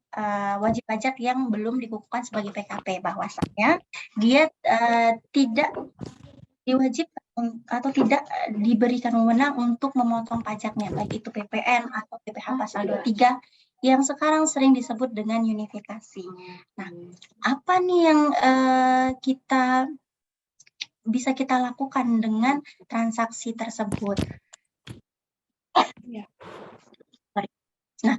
wajib pajak yang belum dikukuhkan sebagai PKP, bahwasanya dia tidak diwajibkan atau tidak diberikan wewenang untuk memotong pajaknya, baik itu PPN atau PPh pasal 23 yang sekarang sering disebut dengan unifikasi. Nah, apa nih yang bisa kita lakukan dengan transaksi tersebut? Nah,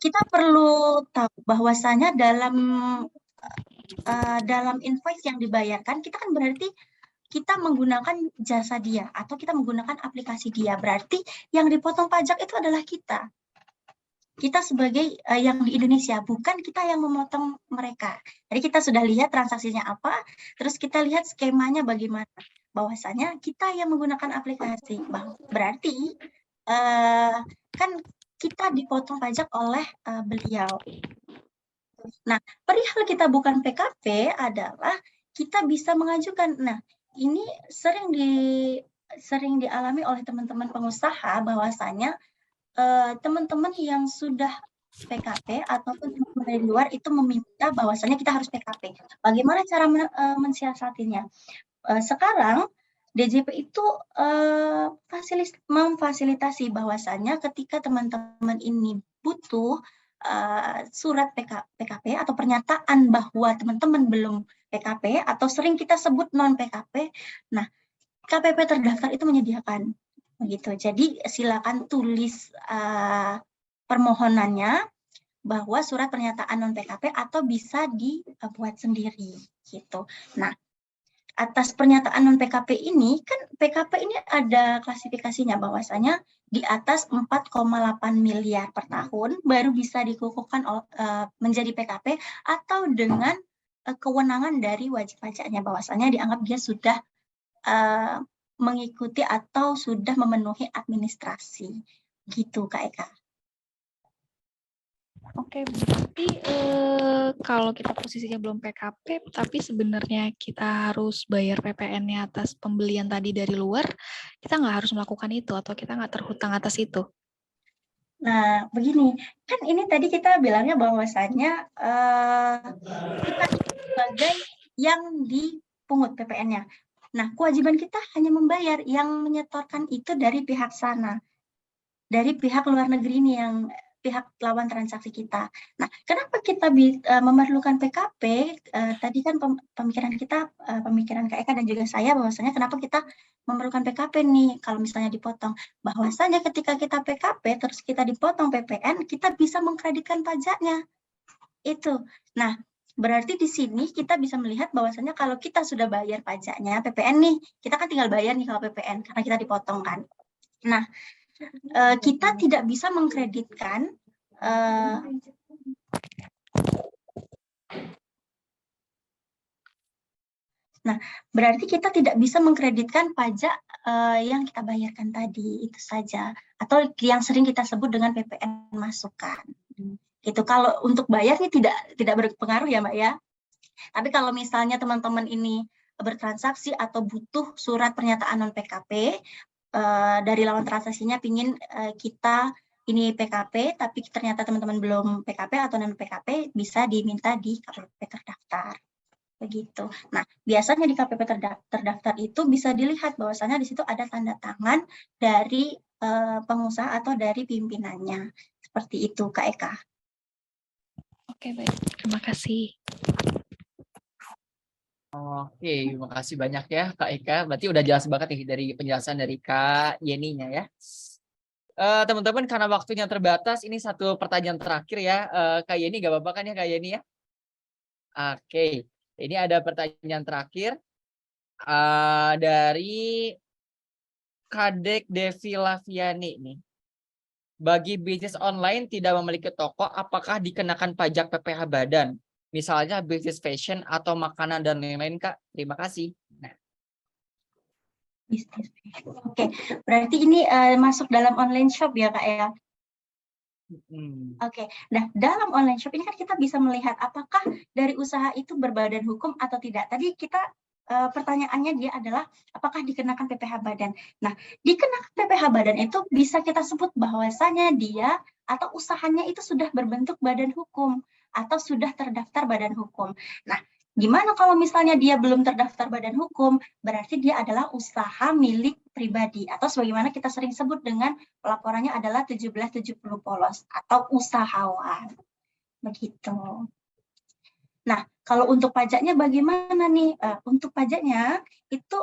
kita perlu tahu bahwasanya dalam invoice yang dibayarkan, kita kan berarti kita menggunakan jasa dia atau kita menggunakan aplikasi dia. Berarti yang dipotong pajak itu adalah kita. Kita sebagai yang di Indonesia, bukan kita yang memotong mereka. Jadi kita sudah lihat transaksinya apa, terus kita lihat skemanya bagaimana. Bahwasanya kita yang menggunakan aplikasi. Berarti kan kita dipotong pajak oleh beliau. Nah, perihal kita bukan PKP adalah kita bisa mengajukan. Nah, ini sering dialami oleh teman-teman pengusaha bahwasanya teman-teman yang sudah PKP ataupun teman-teman dari luar itu meminta bahwasanya kita harus PKP. Bagaimana cara mensiasatinya? Sekarang DJP itu memfasilitasi bahwasanya ketika teman-teman ini butuh surat PKP atau pernyataan bahwa teman-teman belum PKP atau sering kita sebut non PKP, nah KPP terdaftar itu menyediakan begitu. Jadi silakan tulis permohonannya bahwa surat pernyataan non PKP atau bisa dibuat sendiri gitu. Nah, atas pernyataan non PKP ini kan PKP ini ada klasifikasinya bahwasanya di atas 4,8 miliar per tahun baru bisa dikukuhkan menjadi PKP atau dengan kewenangan dari wajib pajaknya bahwasanya dianggap dia sudah mengikuti atau sudah memenuhi administrasi gitu Kak Eka. Oke, berarti kalau kita posisinya belum PKP, tapi sebenarnya kita harus bayar PPN-nya atas pembelian tadi dari luar, kita nggak harus melakukan itu atau kita nggak terhutang atas itu? Nah, begini, kan ini tadi kita bilangnya bahwasannya kita sebagai yang dipungut PPN-nya. Nah, kewajiban kita hanya membayar, yang menyetorkan itu dari pihak sana, dari pihak luar negeri ini yang pihak lawan transaksi kita. Nah, kenapa kita memerlukan PKP? Tadi kan pemikiran kita, pemikiran Kak Eka dan juga saya bahwasanya kenapa kita memerlukan PKP nih kalau misalnya dipotong. Bahwasanya ketika kita PKP terus kita dipotong PPN, kita bisa mengkreditkan pajaknya. Itu. Nah, berarti di sini kita bisa melihat bahwasanya kalau kita sudah bayar pajaknya PPN nih, kita kan tinggal bayar nih kalau PPN karena kita dipotong kan. Nah, kita tidak bisa mengkreditkan nah, berarti kita tidak bisa mengkreditkan pajak yang kita bayarkan tadi, itu saja. Atau yang sering kita sebut dengan PPN masukan. Gitu. Kalau untuk bayar ini tidak berpengaruh ya Mbak ya. Tapi kalau misalnya teman-teman ini bertransaksi atau butuh surat pernyataan non PKP, dari lawan transaksinya pingin kita ini PKP, tapi ternyata teman-teman belum PKP atau non PKP, bisa diminta di KPP terdaftar. Begitu. Nah, biasanya di KPP terdaftar itu bisa dilihat bahwasanya di situ ada tanda tangan dari pengusaha atau dari pimpinannya. Seperti itu, Kak Eka. Oke, baik. Terima kasih. Oke, terima kasih banyak ya Kak Eka. Berarti udah jelas banget nih dari penjelasan dari Kak Yeninya ya. Teman-teman, karena waktunya terbatas, ini satu pertanyaan terakhir ya. Kak Yeni, gak apa-apa kan ya Kak Yeni ya? Oke, ini ada pertanyaan terakhir. Dari Kadek Devi Laviani nih. Bagi bisnis online tidak memiliki toko, apakah dikenakan pajak PPh badan? Misalnya bisnis fashion atau makanan dan lain-lain, Kak. Terima kasih. Nah, Bisnis. Oke, berarti ini masuk dalam online shop ya Kak ya? Oke, nah dalam online shop ini kan kita bisa melihat apakah dari usaha itu berbadan hukum atau tidak. Tadi kita pertanyaannya dia adalah apakah dikenakan PPh badan. Nah, dikenakan PPh badan itu bisa kita sebut bahwasanya dia atau usahanya itu sudah berbentuk badan hukum atau sudah terdaftar badan hukum. Nah, gimana kalau misalnya dia belum terdaftar badan hukum, berarti dia adalah usaha milik pribadi atau sebagaimana kita sering sebut dengan pelaporannya adalah 1770 polos atau usahawan. Begitu. Nah, kalau untuk pajaknya bagaimana nih? Untuk pajaknya itu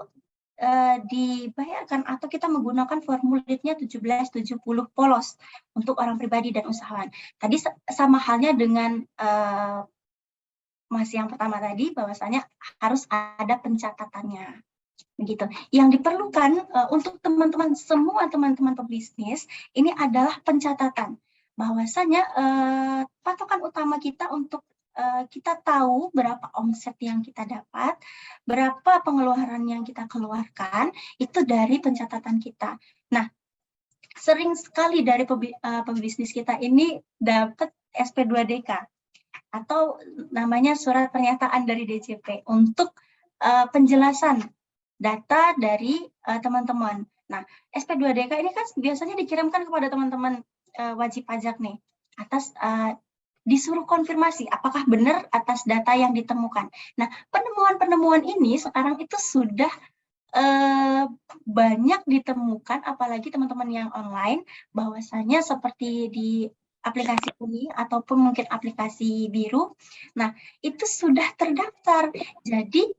dibayarkan atau kita menggunakan formulirnya 1770 polos untuk orang pribadi dan usahawan. Tadi sama halnya dengan masih yang pertama tadi, bahwasanya harus ada pencatatannya. Begitu. Yang diperlukan untuk teman-teman semua teman-teman pebisnis ini adalah pencatatan. Bahwasanya patokan utama kita untuk kita tahu berapa omset yang kita dapat, berapa pengeluaran yang kita keluarkan, itu dari pencatatan kita. Nah, sering sekali dari pebisnis kita ini dapat SP2DK atau namanya surat pernyataan dari DJP untuk penjelasan data dari teman-teman. Nah, SP2DK ini kan biasanya dikirimkan kepada teman-teman wajib pajak nih atas disuruh konfirmasi apakah benar atas data yang ditemukan. Nah, penemuan-penemuan ini sekarang itu sudah banyak ditemukan, apalagi teman-teman yang online, bahwasanya seperti di aplikasi Uni ataupun mungkin aplikasi Biru, nah itu sudah terdaftar. Jadi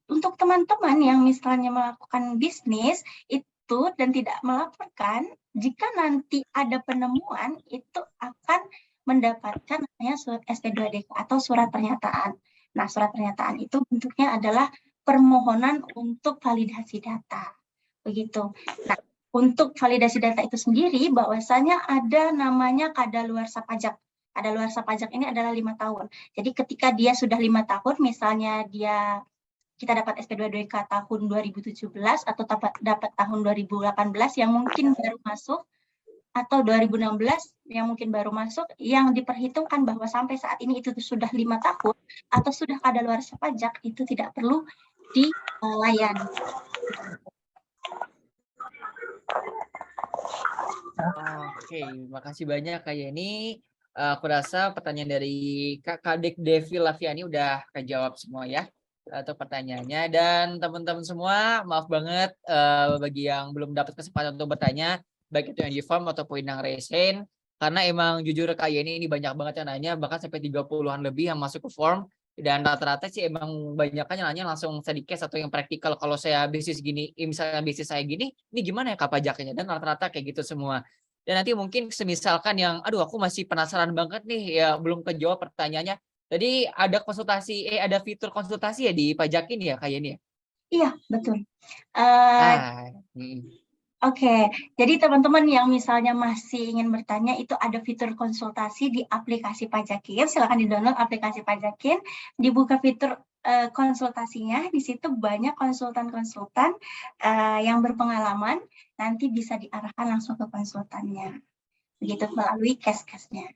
untuk teman-teman yang misalnya melakukan bisnis itu dan tidak melaporkan, jika nanti ada penemuan itu akan mendapatkan namanya surat SP2DK atau surat pernyataan. Nah, surat pernyataan itu bentuknya adalah permohonan untuk validasi data. Begitu. Nah, untuk validasi data itu sendiri bahwasanya ada namanya kadaluarsa pajak. Kadaluarsa pajak ini adalah 5 tahun. Jadi ketika dia sudah 5 tahun, misalnya kita dapat SP2DK tahun 2017 atau dapat tahun 2018 yang mungkin baru masuk, atau 2016 yang mungkin baru masuk, yang diperhitungkan bahwa sampai saat ini itu sudah 5 tahun atau sudah kadaluarsa pajak, itu tidak perlu dilayani. Oke, makasih banyak Kak Yeni. Aku rasa pertanyaan dari Kak Kadek Devi Laviani udah kejawab semua ya untuk pertanyaannya. Dan teman-teman semua, maaf banget bagi yang belum dapat kesempatan untuk bertanya, baik itu yang di form ataupun yang raise hand, karena emang jujur Kak Yeni ini banyak banget yang nanya, bahkan sampai 30-an lebih yang masuk ke form, dan rata-rata sih emang banyak yang nanya langsung study case atau yang praktikal. Kalau saya bisnis gini, misalnya bisnis saya gini, ini gimana ya Kak pajaknya? Dan rata-rata kayak gitu semua. Dan nanti mungkin semisalkan yang, aduh aku masih penasaran banget nih, ya belum kejawab pertanyaannya. Jadi ada konsultasi, ada fitur konsultasi ya di pajakin ya Kak Yeni ya? Iya, betul. Oke, jadi teman-teman yang misalnya masih ingin bertanya, itu ada fitur konsultasi di aplikasi Pajakin. Silakan di-download aplikasi Pajakin, dibuka fitur konsultasinya. Di situ banyak konsultan-konsultan yang berpengalaman, nanti bisa diarahkan langsung ke konsultannya. Begitu melalui case-case-nya.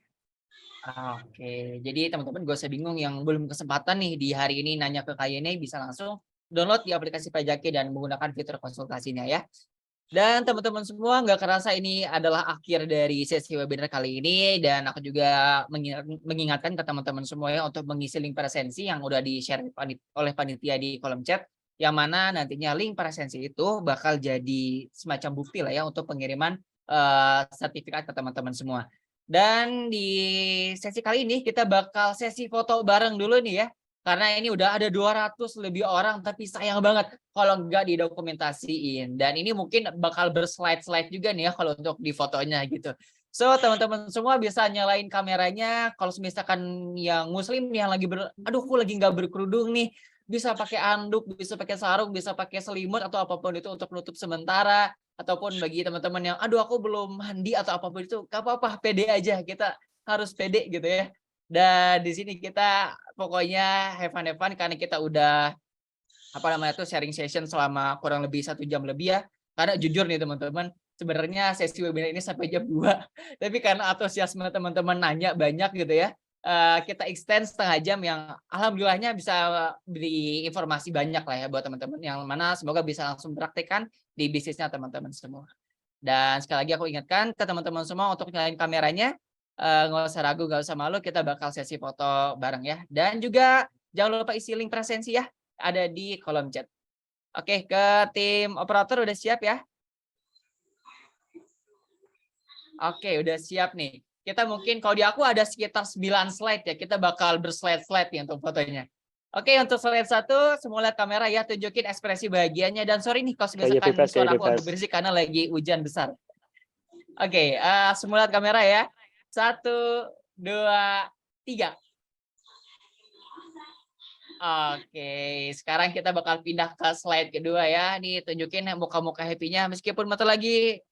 Oke, jadi teman-teman gak usah bingung yang belum kesempatan nih di hari ini nanya ke Kak Yeni, bisa langsung download di aplikasi Pajakin dan menggunakan fitur konsultasinya ya. Dan teman-teman semua, nggak kerasa ini adalah akhir dari sesi webinar kali ini, dan aku juga mengingatkan ke teman-teman semua ya untuk mengisi link presensi yang udah di-share oleh panitia di kolom chat, yang mana nantinya link presensi itu bakal jadi semacam bukti lah ya untuk pengiriman sertifikat ke teman-teman semua. Dan di sesi kali ini kita bakal sesi foto bareng dulu nih ya. Karena ini udah ada 200 lebih orang, tapi sayang banget kalau nggak didokumentasiin. Dan ini mungkin bakal berslide-slide juga nih ya kalau untuk di fotonya gitu. So, teman-teman semua bisa nyalain kameranya. Kalau misalkan yang muslim yang lagi aduh aku lagi nggak berkerudung nih. bisa pakai anduk, bisa pakai sarung, bisa pakai selimut atau apapun itu untuk menutup sementara, ataupun bagi teman-teman yang aduh aku belum mandi atau apapun itu, gak apa-apa, pede aja, kita harus pede gitu ya. Dan di sini kita pokoknya have fun karena kita udah sharing session selama kurang lebih 1 jam lebih ya. Karena jujur nih teman-teman, sebenarnya sesi webinar ini sampai jam 2. Tapi karena antusiasme teman-teman nanya banyak gitu ya, kita extend setengah jam yang alhamdulillahnya bisa beri informasi banyak lah ya buat teman-teman yang mana semoga bisa langsung praktekkan di bisnisnya teman-teman semua. Dan sekali lagi aku ingatkan ke teman-teman semua untuk nyalain kameranya, nggak usah ragu, nggak usah malu, kita bakal sesi foto bareng ya. Dan juga jangan lupa isi link presensi ya, ada di kolom chat. Oke, ke tim operator udah siap ya? Oke, udah siap nih. Kita mungkin kalau di aku ada sekitar 9 slide ya, kita bakal berslide-slide nih untuk fotonya. Oke, untuk slide 1, semua lihat kamera ya, tunjukin ekspresi bahagianya. Dan sorry nih kalau misalkan suara aku agak berisik karena lagi hujan besar. Oke, semua lihat kamera ya. 1, 2, 3. Oke, sekarang kita bakal pindah ke slide kedua ya. Nih tunjukin muka-muka happy-nya meskipun mata lagi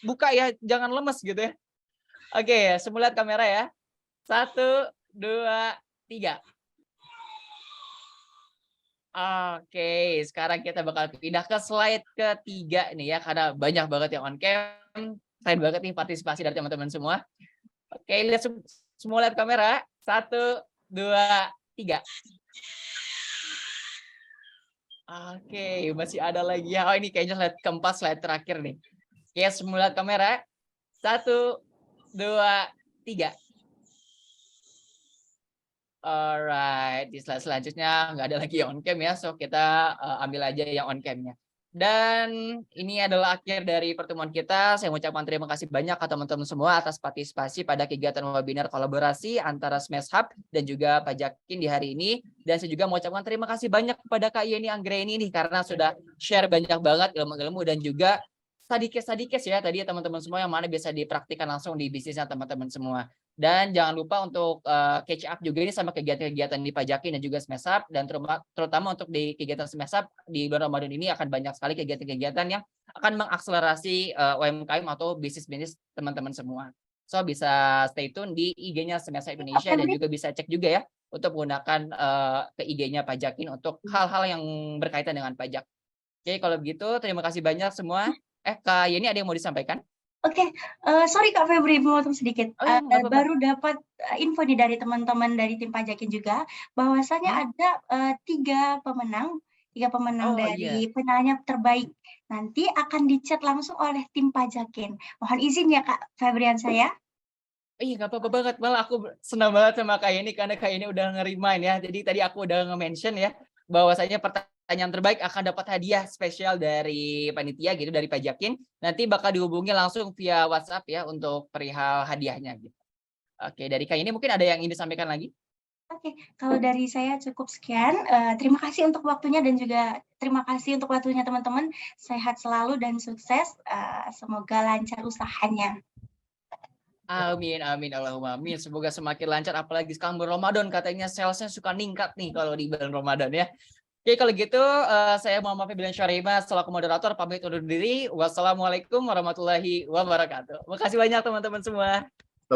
buka ya, jangan lemes gitu ya. Oke, semua lihat kamera ya. 1, 2, 3. Oke, sekarang kita bakal pindah ke slide ketiga nih ya, karena banyak banget yang on cam. Keren banget nih partisipasi dari teman-teman semua. Oke, lihat semua lihat kamera. 1, 2, 3. Oke, masih ada lagi ya. Oh, ini kayaknya slide keempat, slide terakhir nih. Oke, semua lihat kamera. 1, 2, 3. Alright, di slide selanjutnya nggak ada lagi yang on cam ya, so kita ambil aja yang on camnya. Dan ini adalah akhir dari pertemuan kita. Saya mengucapkan terima kasih banyak ke teman-teman semua atas partisipasi pada kegiatan webinar kolaborasi antara Smash Hub dan juga Pajakin di hari ini. Dan saya juga mengucapkan terima kasih banyak kepada Kak Yeni Anggreni nih karena sudah share banyak banget ilmu-ilmu dan juga study case ya tadi teman-teman semua yang mana bisa dipraktikkan langsung di bisnisnya teman-teman semua. Dan jangan lupa untuk catch up juga ini sama kegiatan-kegiatan di Pajakin dan juga Smash Up, dan terutama untuk di kegiatan Smash Up di bulan Ramadan ini akan banyak sekali kegiatan-kegiatan yang akan mengakselerasi UMKM atau bisnis-bisnis teman-teman semua. So bisa stay tune di IG-nya Smash Up Indonesia dan juga bisa cek juga ya untuk menggunakan ke IG-nya Pajakin untuk hal-hal yang berkaitan dengan pajak. Oke, kalau begitu terima kasih banyak semua. Kak Yeni ada yang mau disampaikan? Oke, sorry Kak Febri, potong sedikit. Baru dapat info nih dari teman-teman dari tim Pajakin juga, bahwasanya ada 3 pemenang dari penyanyi terbaik. Nanti akan dicat langsung oleh tim Pajakin. Mohon izin ya Kak Febrian saya. Iya, nggak apa-apa banget. Malah aku senang banget sama Kak Yeni karena Kak Yeni udah nge-remind ya. Jadi tadi aku udah nge-mention ya, bahwasanya pertanyaan terbaik akan dapat hadiah spesial dari panitia gitu, dari Pajakin. Nanti bakal dihubungi langsung via WhatsApp ya untuk perihal hadiahnya gitu. Oke, dari Kak Yeni mungkin ada yang ingin disampaikan lagi? Oke, kalau dari saya cukup sekian. Terima kasih untuk waktunya dan juga terima kasih untuk waktunya teman-teman. Sehat selalu dan sukses. Semoga lancar usahanya. Amin, amin, Allahumma amin. Semoga semakin lancar, apalagi sekarang bulan Ramadan katanya salesnya suka ningkat nih kalau di bulan Ramadan ya. Oke, kalau gitu saya Muhammad Febilan Syarima selaku moderator pamit undur diri. Wassalamualaikum warahmatullahi wabarakatuh. Makasih banyak teman-teman semua.